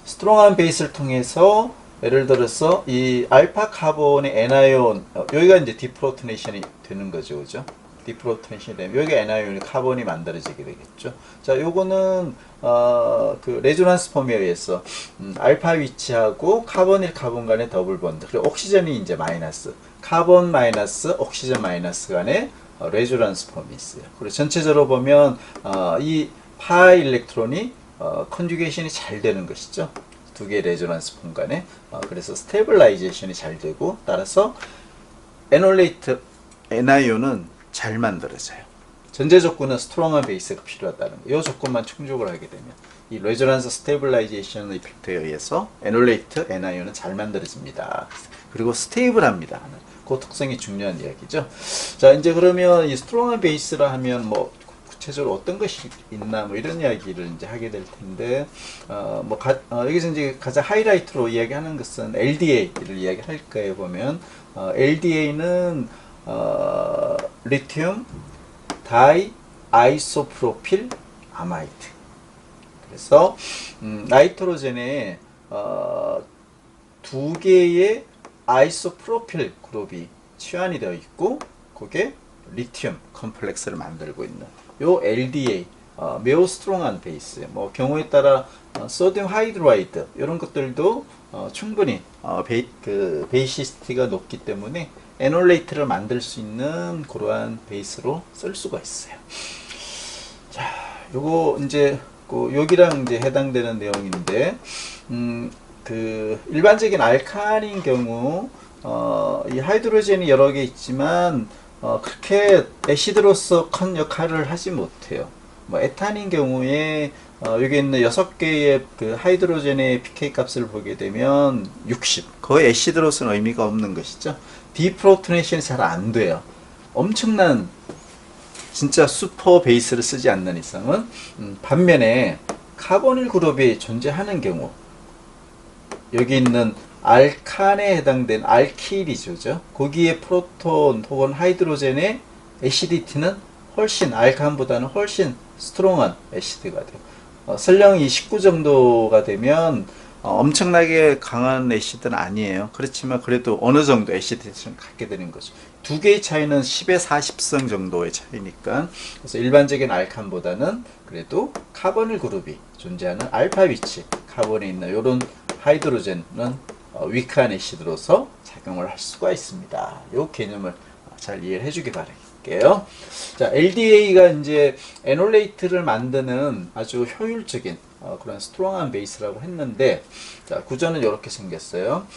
스트롱한 베이스를 통해서 예를 들어서 이 알파 카본의 애나이온 여기가 이제 디프로토네이션이 되는 거죠, 그죠? 디프로토네이션이 되면 여기가 애나이온이 카본이 만들어지게 되겠죠. 자, 요거는 그 레조넌스 폼에 의해서 알파 위치하고 카본일 카본 간의 더블 본드 그리고 옥시전이 이제 마이너스 카본 마이너스 옥시전 마이너스 간의 레조넌스 폼이 있어요. 그리고 전체적으로 보면 이 파 일렉트론이 컨주게이션이 잘 되는 것이죠. 두 개의 레조넌스 폼 간에 그래서 스테이블라이제이션이 잘 되고 따라서 에놀레이트 애나이온은 잘 만들어져요. 전제 조건은 스트롱한 베이스가 필요하다는 거. 이 조건만 충족을 하게 되면 이 레조넌스 스테이블라이제이션 이펙트에 의해서 에놀레이트 애나이온은 잘 만들어집니다. 그리고 스테이블합니다. 그 특성이 중요한 이야기죠. 자, 이제 그러면 이 스트롱한 베이스라 하면 뭐 구체적으로 어떤 것이 있나 뭐 이런 이야기를 이제 하게 될 텐데 여기서 이제 가장 하이라이트로 이야기하는 것은 LDA를 이야기할 거예요. 보면 LDA는 리튬 다이 아이소프로필 아마이드. 그래서 나이트로젠에 두 개의 아이소프로필 그룹이 치환이 되어 있고 그게 리튬 컴플렉스를 만들고 있는 요 LDA 매우 스트롱한 베이스. 뭐 경우에 따라 소듐 하이드라이드 이런 것들도 충분히 베이시스티가 높기 때문에 에놀레이트를 만들 수 있는 그러한 베이스로 쓸 수가 있어요. 자, 요거 이제 여기랑 이제 해당되는 내용인데 그 일반적인 알칸인 경우 이 하이드로젠이 여러 개 있지만 그렇게 애시드로서 큰 역할을 하지 못해요. 뭐 에탄인 경우에 여기 있는 6개의 그 하이드로젠의 pK 값을 보게 되면 60. 거의 애시드로서는 의미가 없는 것이죠. 디프로토네이션이 잘 안 돼요. 엄청난 진짜 슈퍼 베이스를 쓰지 않는 이상은 반면에 카보닐 그룹이 존재하는 경우 여기 있는 알칸에 해당된 알킬이죠. 거기에 프로톤 혹은 하이드로젠의 애시디티는 훨씬 알칸보다는 훨씬 스트롱한 애시드가 돼요. 설령 이 19 정도가 되면 엄청나게 강한 애시드는 아니에요. 그렇지만 그래도 어느 정도 애시디티를 갖게 되는 거죠. 두 개의 차이는 10의 40성 정도의 차이니까 그래서 일반적인 알칸보다는 그래도 카보닐 그룹이 존재하는 알파 위치 카본에 있는 이런 하이드로젠은 위크한 애시드로서 작용을 할 수가 있습니다. 이 개념을 잘 이해를 해주기 바랄게요. 자, LDA가 이제 에놀레이트를 만드는 아주 효율적인 그런 스트롱한 베이스라고 했는데, 자, 구조는 이렇게 생겼어요.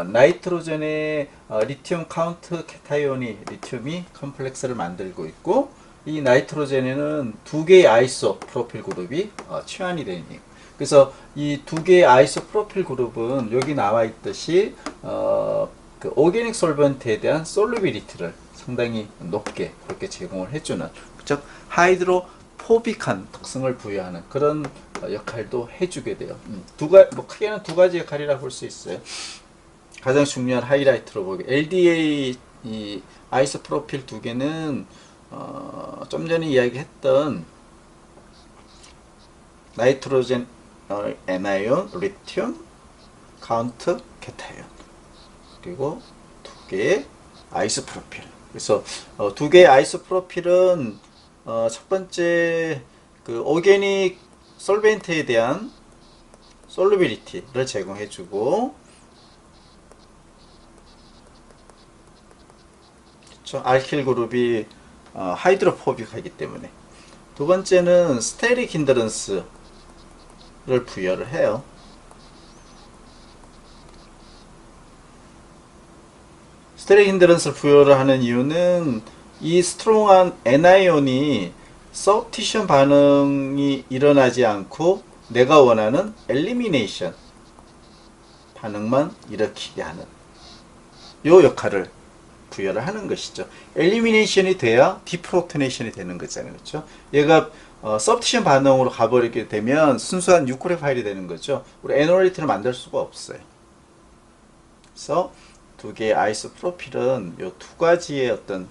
나이트로젠의 리튬 카운트 캐타이온이 리튬이 컴플렉스를 만들고 있고, 이 나이트로젠에는 두 개의 아이소 프로필 그룹이 치환이 되어 있는. 그래서 이 두 개의 아이소 프로필 그룹은 여기 나와 있듯이 그 오게닉 솔벤트에 대한 솔루빌리티를 상당히 높게 그렇게 제공을 해주는, 즉 하이드로포빅한 특성을 부여하는 그런 역할도 해주게 돼요. 뭐 크게는 두 가지 역할이라 볼 수 있어요. 가장 중요한 하이라이트로 보기 LDA 이 아이소 프로필 두 개는 좀 전에 이야기했던 나이트로젠 애나이온, 리튬, 카운트, 케타이온 그리고 두 개의 아이소프로필. 그래서 두 개의 아이소프로필은 첫 번째 그 오게닉 솔벤트에 대한 솔루빌리티를 제공해주고, 그렇죠? 알킬 그룹이 하이드로포빅하기 때문에. 두 번째는 스테릭 힌드런스를 부여를 해요. 스테릭 힌드런스를 부여를 하는 이유는 이 스트롱한 애나이온이 서브티션 반응이 일어나지 않고 내가 원하는 엘리미네이션 반응만 일으키게 하는 요 역할을 부여를 하는 것이죠. 엘리미네이션이 돼야 디프로토네이션이 되는 거잖아요. 그렇죠? 얘가 서브티션 반응으로 가버리게 되면 순수한 유클레 파일이 되는 거죠. 우리 에놀레이트를 만들 수가 없어요. 그래서 두 개의 아이소프로필은 이 두 가지의 어떤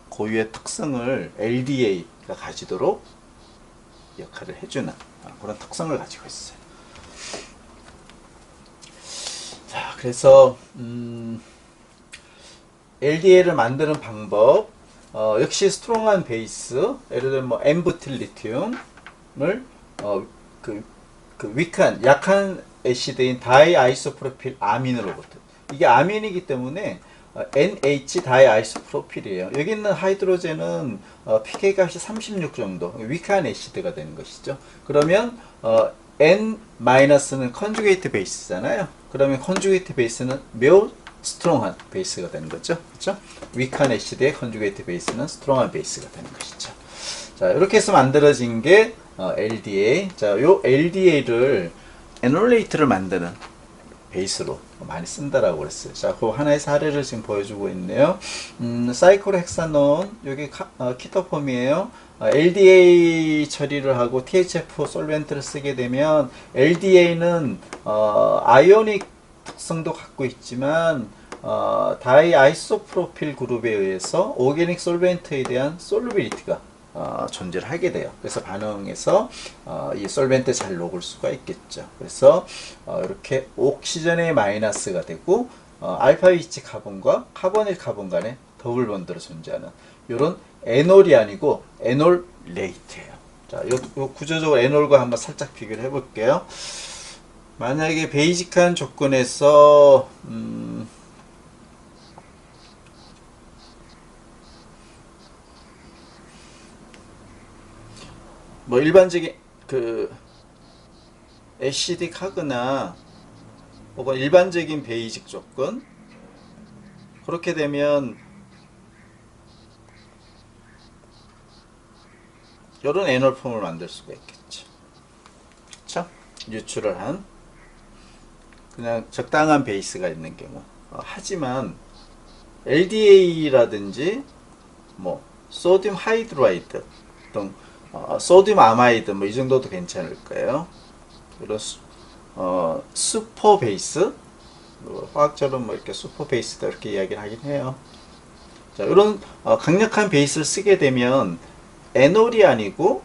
고유의 특성을 LDA가 가지도록 역할을 해주는 그런 특성을 가지고 있어요. 그래서 LDA를 만드는 방법, 역시 스트롱한 베이스, 예를 들면 뭐 N부틸 리튬을 그 위크한 약한 애시드인 다이 아이소프로필 아민으로부터, 이게 아민이기 때문에 NH 다이 아이소프로필이에요. 여기 있는 하이드로젠은 pK 값이 36 정도, 위크한 애시드가 되는 것이죠. 그러면 N-는 컨주게이트 베이스잖아요. 그러면 컨주게이트 베이스는 매우 스트롱한 베이스가 되는 거죠. 그렇죠? 위크한 애시드의 컨주게이트 베이스는 스트롱한 베이스가 되는 것이죠. 자, 이렇게 해서 만들어진 게 LDA. 자, 요 LDA를 에놀레이트를 만드는 베이스로 많이 쓴다라고 그랬어요. 자, 그 하나의 사례를 지금 보여주고 있네요. 사이클로헥사논, 여기 키토폼이에요. LDA 처리를 하고 THF 솔벤트를 쓰게 되면 LDA는 아이오닉 특성도 갖고 있지만 다이 아이소프로필 그룹에 의해서 오게닉 솔벤트에 대한 솔루빌리티가 존재를 하게 돼요. 그래서 반응에서 이 솔벤트 잘 녹을 수가 있겠죠. 그래서 이렇게 옥시전의 마이너스가 되고 알파 위치 카본과 카보닐 카본 간의 더블 본드로 존재하는 이런 에놀이 아니고 에놀 레이트예요. 자, 요 구조적으로 에놀과 한번 살짝 비교를 해볼게요. 만약에 베이직한 조건에서 뭐 일반적인 그 애시딕 하거나 혹은 일반적인 베이직 조건, 그렇게 되면 이런 에놀폼을 만들 수가 있겠죠. 그렇죠? 유출을 한 그냥 적당한 베이스가 있는 경우. 하지만 LDA라든지 뭐 소듐 하이드라이드 등 소듐 아마이드 뭐 이 정도도 괜찮을 거예요. 이런 슈퍼 베이스, 화학적으로 뭐 이렇게 슈퍼 베이스다 이렇게 이야기를 하긴 해요. 자, 이런 강력한 베이스를 쓰게 되면 에놀이 아니고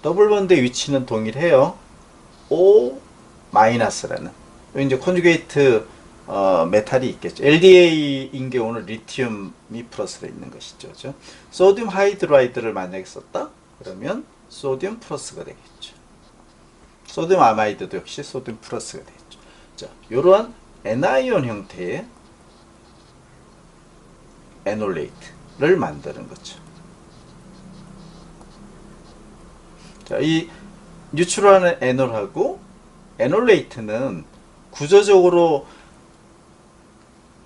더블 본드의 위치는 동일해요. O 마이너스라는 이제 컨주게이트 메탈이 있겠죠. LDA인 경우는 리튬이 플러스로 있는 것이죠. 그렇죠? 소듐 하이드라이드를 만약에 썼다 그러면 소듐 플러스가 되겠죠. 소듐 아마이드도 역시 소듐 플러스가 되겠죠. 자, 이러한 N아이온 형태의 에놀레이트를 만드는 거죠. 자, 이 뉴트럴하는 에놀하고 에놀레이트는 구조적으로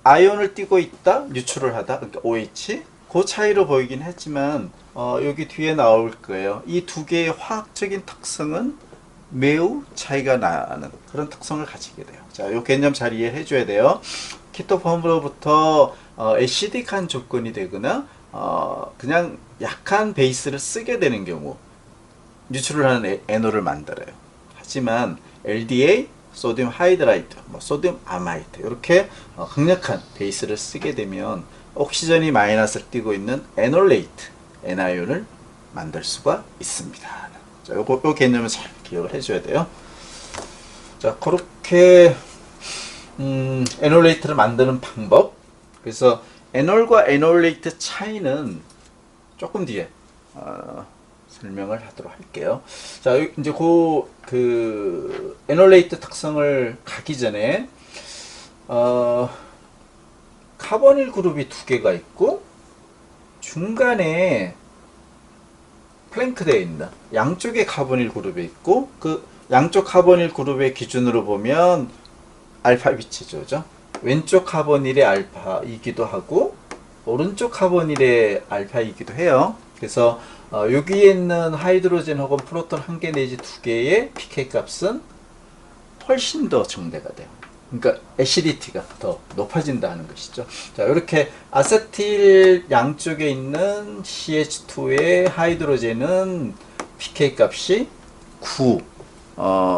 아이온을 띠고 있다, 뉴트럴 하다, 그러니까 OH, 그 차이로 보이긴 했지만 여기 뒤에 나올 거예요. 이 두 개의 화학적인 특성은 매우 차이가 나는 그런 특성을 가지게 돼요. 자, 이 개념 잘 이해해 줘야 돼요. 키토폼으로부터 애시딕한 조건이 되거나 그냥 약한 베이스를 쓰게 되는 경우 뉴트럴 하는 에놀을 만들어요. 하지만 LDA, 소듐 하이드라이드, 뭐 소듐 아마이드 이렇게 강력한 베이스를 쓰게 되면 옥시전이 마이너스를 띄고 있는 에놀레이트, N아이온을 만들 수가 있습니다. 자, 요 개념을 잘 기억을 해줘야 돼요. 자, 그렇게 에놀레이트를 만드는 방법. 그래서 에놀과 에놀레이트 차이는 조금 뒤에 설명을 하도록 할게요. 자, 이제 그 에놀레이트 특성을 가기 전에 카보닐 그룹이 두 개가 있고 중간에 플랭크되어 있는 양쪽에 카보닐 그룹이 있고 그 양쪽 카보닐 그룹의 기준으로 보면 알파 위치죠. 그죠? 왼쪽 카보닐의 알파이기도 하고 오른쪽 카보닐의 알파이기도 해요. 그래서 여기에 있는 하이드로젠 혹은 프로톤 한 개 내지 두 개의 pK 값은 훨씬 더 증대가 돼요. 그러니까 애시디티가 더 높아진다는 것이죠. 자, 이렇게 아세틸 양쪽에 있는 CH2의 하이드로젠은 pK 값이 9,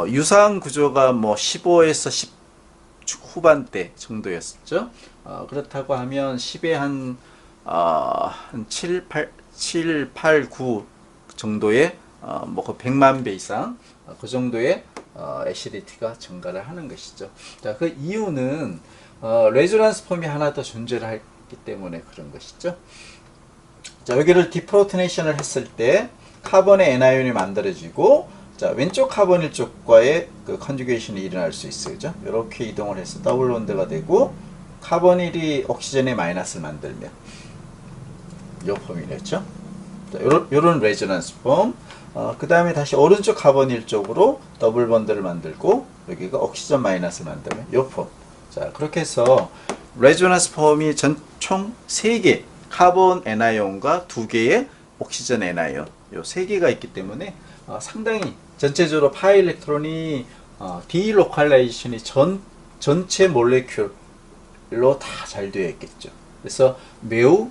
유사한 구조가 뭐 15에서 10 후반대 정도였죠. 그렇다고 하면 10에 한 7, 8, 9 정도의 뭐 100만 배 이상 그 정도의 애시디티가 증가를 하는 것이죠. 자, 그 이유는 레조넌스 폼이 하나 더 존재를 했기 때문에 그런 것이죠. 자, 여기를 디프로토네이션을 했을 때 카본의 N아이온이 만들어지고, 자, 왼쪽 카본일 쪽과의 그 컨주게이션이 일어날 수 있어요. 그죠? 이렇게 이동을 해서 더블 본드가 되고, 카본일이 옥시전의 마이너스를 만들면 요 폼이겠죠. 자, 요런 레조넌스 폼. 그 다음에 다시 오른쪽 카본일 쪽으로 더블 본드를 만들고, 여기가 옥시전 마이너스를 만들면 요 폼. 자, 그렇게 해서 레조넌스 폼이 총 3개, 카본 N아이온과 2개의 옥시전 N아이온, 요 3개가 있기 때문에 상당히 전체적으로 파이 일렉트론이 디로컬라이제이션이 전체 몰레큘로 다 잘 되어 있겠죠. 그래서 매우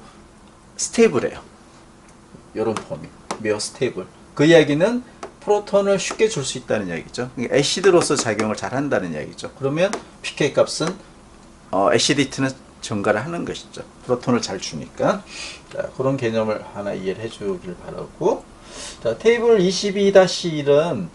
스테이블해요. 요런 폼이 매우 스테이블. 그 이야기는 프로톤을 쉽게 줄 수 있다는 이야기죠. 애시드로서 작용을 잘 한다는 이야기죠. 그러면 pK 값은 애시디티는 증가를 하는 것이죠. 프로톤을 잘 주니까. 자, 그런 개념을 하나 이해를 해주길 바라고. 자, 테이블 22-1은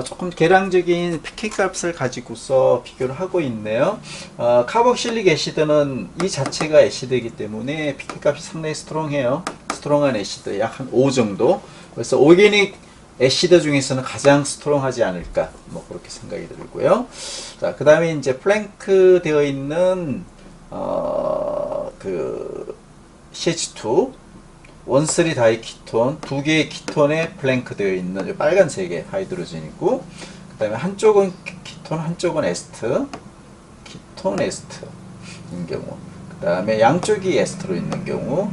조금 계량적인 pK 값을 가지고서 비교를 하고 있네요. 카복실릭 애시드는 이 자체가 애시드이기 때문에 pK 값이 상당히 스트롱해요. 스트롱한 애시드 약 한 5 정도. 그래서 오게닉 애시드 중에서는 가장 스트롱하지 않을까, 뭐 그렇게 생각이 들고요. 자, 그 다음에 이제 플랭크 되어 있는 그 CH2 원쓰리 다이키톤 2개의 키톤에 플랭크 되어 있는 빨간색의 하이드로젠이고, 그 다음에 한쪽은 키톤, 한쪽은 에스트, 키톤 에스트인 경우, 그 다음에 양쪽이 에스트로 있는 경우,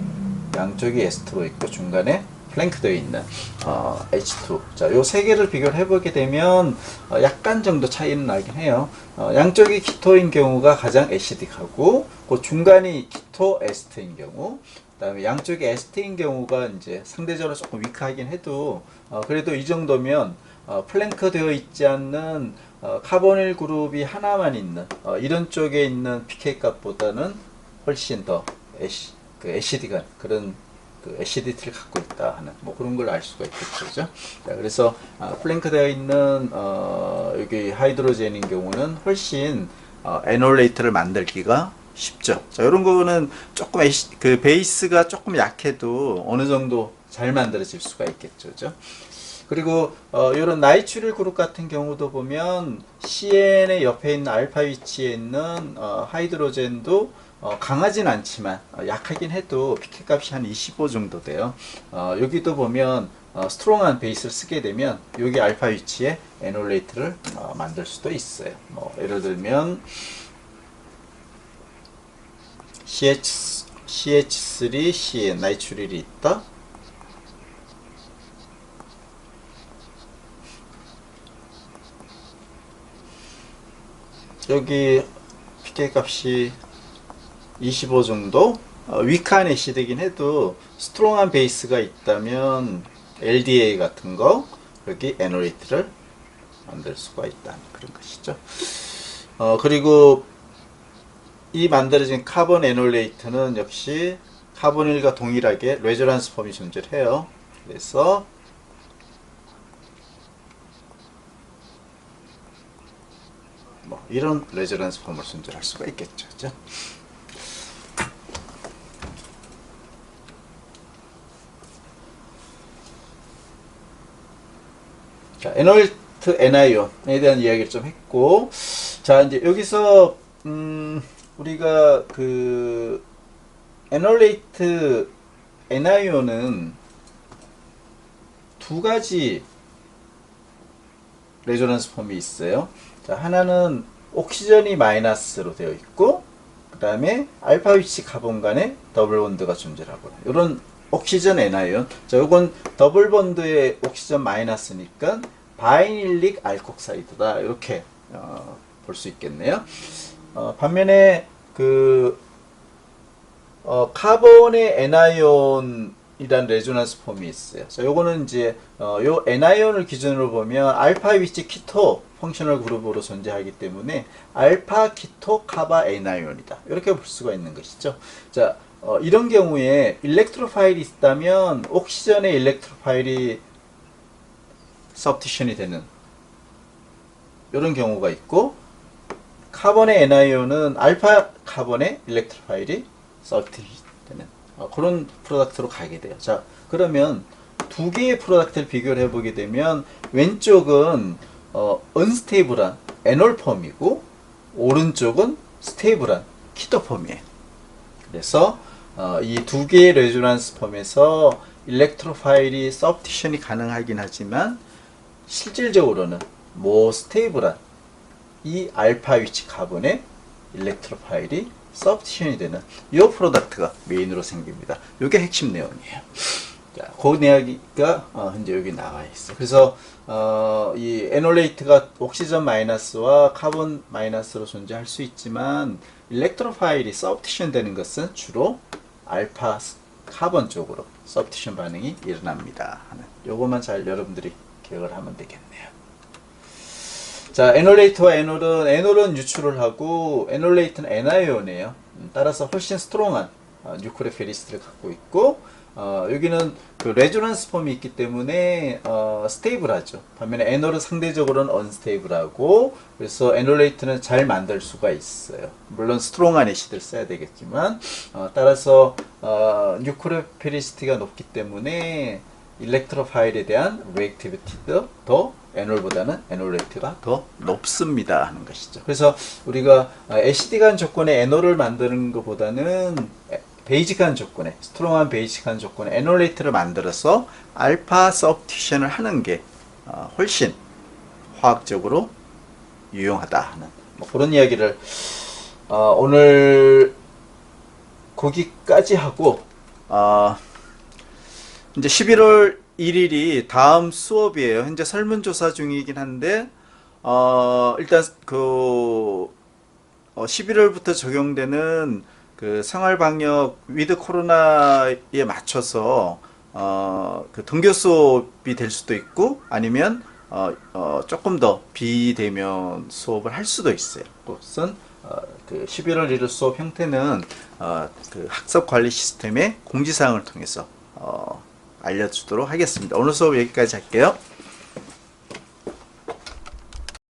양쪽이 에스트로 있고 중간에 플랭크 되어 있는 H2. 자, 요 세 개를 비교를 해보게 되면 약간 정도 차이는 나긴 해요. 양쪽이 키토인 경우가 가장 애시딕하고, 그 중간이 키토 에스트인 경우, 그 다음에 양쪽이 에스트인 경우가 이제 상대적으로 조금 위크하긴 해도 그래도 이 정도면 플랭크 되어 있지 않는 카보닐 그룹이 하나만 있는 이런 쪽에 있는 pK 값보다는 훨씬 더 애시딕한 그런 애시디티를 갖고 있다 하는 뭐 그런 걸 알 수가 있겠죠. 자, 그래서 플랭크 되어 있는 여기 하이드로젠인 경우는 훨씬 에놀레이트를 만들기가 쉽죠. 자, 이런 거는 조금 그 베이스가 조금 약해도 어느 정도 잘 만들어질 수가 있겠죠. 그죠? 그리고 이런 나이트릴 그룹 같은 경우도 보면 CN의 옆에 있는 알파 위치에 있는 하이드로젠도 강하진 않지만 약하긴 해도 pK 값이 한 25 정도 돼요. 여기도 보면 스트롱한 베이스를 쓰게 되면 여기 알파 위치에 에놀레이트를 만들 수도 있어요. 뭐 예를 들면 CH3, CN 나이트릴이 있다. 여기 pK 값이 25 정도? 위크한 애시드긴 해도 스트롱한 베이스가 있다면 LDA 같은 거 여기 에놀레이트를 만들 수가 있다는 그런 것이죠. 그리고 이 만들어진 카본 에놀레이트는 역시 카본일과 동일하게 레조넌스 폼이 존재를 해요. 그래서 뭐 이런 레조넌스 폼을 존재할 수가 있겠죠. 그죠? 자, 에놀레이트 N아이온에 대한 이야기를 좀 했고, 자, 이제 여기서 우리가 그 에놀레이트 N아이온은 두 가지 레조넌스 폼이 있어요. 자, 하나는 옥시전이 마이너스로 되어 있고, 그 다음에 알파 위치 카본 간에 더블 본드가 존재하고, 이런 옥시전 N아이온. 자, 요건 더블 본드의 옥시전 마이너스니까 바이닐릭 알콕사이드다. 이렇게 볼 수 있겠네요. 반면에 그 카본의 N아이온이란 레조넌스 폼이 있어요. 자, 요거는 이제 요 N아이온을 기준으로 보면 알파 위치 키토 펑셔널 그룹으로 존재하기 때문에 알파 키토 카바 N아이온이다. 이렇게 볼 수가 있는 것이죠. 자, 이런 경우에 일렉트로파일이 있다면 옥시전의 일렉트로파일이 서브티션이 되는 이런 경우가 있고, 카본의 NiO는 알파 카본의 일렉트로파일이 서브스티튜트 되는 그런 프로덕트로 가게 돼요. 자, 그러면 두 개의 프로덕트를 비교를 해보게 되면 왼쪽은 언스테이블한 에놀 펌이고 오른쪽은 스테이블한 키토 펌이에요. 그래서 이 두 개의 레조넌스 펌에서 일렉트로파일이 서브스티션이 가능하긴 하지만 실질적으로는 뭐 스테이블한 이 알파 위치 카본의 일렉트로파일이 서브스티션이 되는 이 프로덕트가 메인으로 생깁니다. 이게 핵심 내용이에요. 자, 그 이야기가 현재 여기 나와 있어. 그래서 이 에놀레이트가 옥시전 마이너스와 카본 마이너스로 존재할 수 있지만 일렉트로파일이 서브스티션 되는 것은 주로 알파 카본 쪽으로 서브스티션 반응이 일어납니다. 요것만 잘 여러분들이 기억을 하면 되겠네요. 자, 에놀레이트와 에놀은 유출을 하고 에놀레이트는 NiON이에요. 따라서 훨씬 스트롱한 뉴크레페리스트를 갖고 있고 여기는 그 레조넌스 폼이 있기 때문에 스테이블하죠. 반면에 에놀은 상대적으로는 언스테이블하고 그래서 에놀레이트는 잘 만들 수가 있어요. 물론 스트롱한 애시드를 써야 되겠지만 따라서 뉴크레페리스트가 높기 때문에 일렉트로파일에 대한 리액티비티도 더 에놀보다는 에놀레이트가 더 높습니다 하는 것이죠. 그래서 우리가 애시디간 조건에 에놀을 만드는 것보다는 베이직한 조건에 스트롱한 베이직한 조건에 에놀레이트를 만들어서 알파 서브스티션을 하는 게 훨씬 화학적으로 유용하다 하는 뭐 그런 이야기를 오늘 거기까지 하고 이제 11월 1일이 다음 수업이에요. 현재 설문조사 중이긴 한데 일단 그 11월부터 적용되는 그 생활방역 위드 코로나에 맞춰서 그 등교 수업이 될 수도 있고 아니면 조금 더 비대면 수업을 할 수도 있어요. 그것은 그 11월 1일 수업 형태는 그 학습 관리 시스템의 공지사항을 통해서 알려주도록 하겠습니다. 오늘 수업 여기까지 할게요.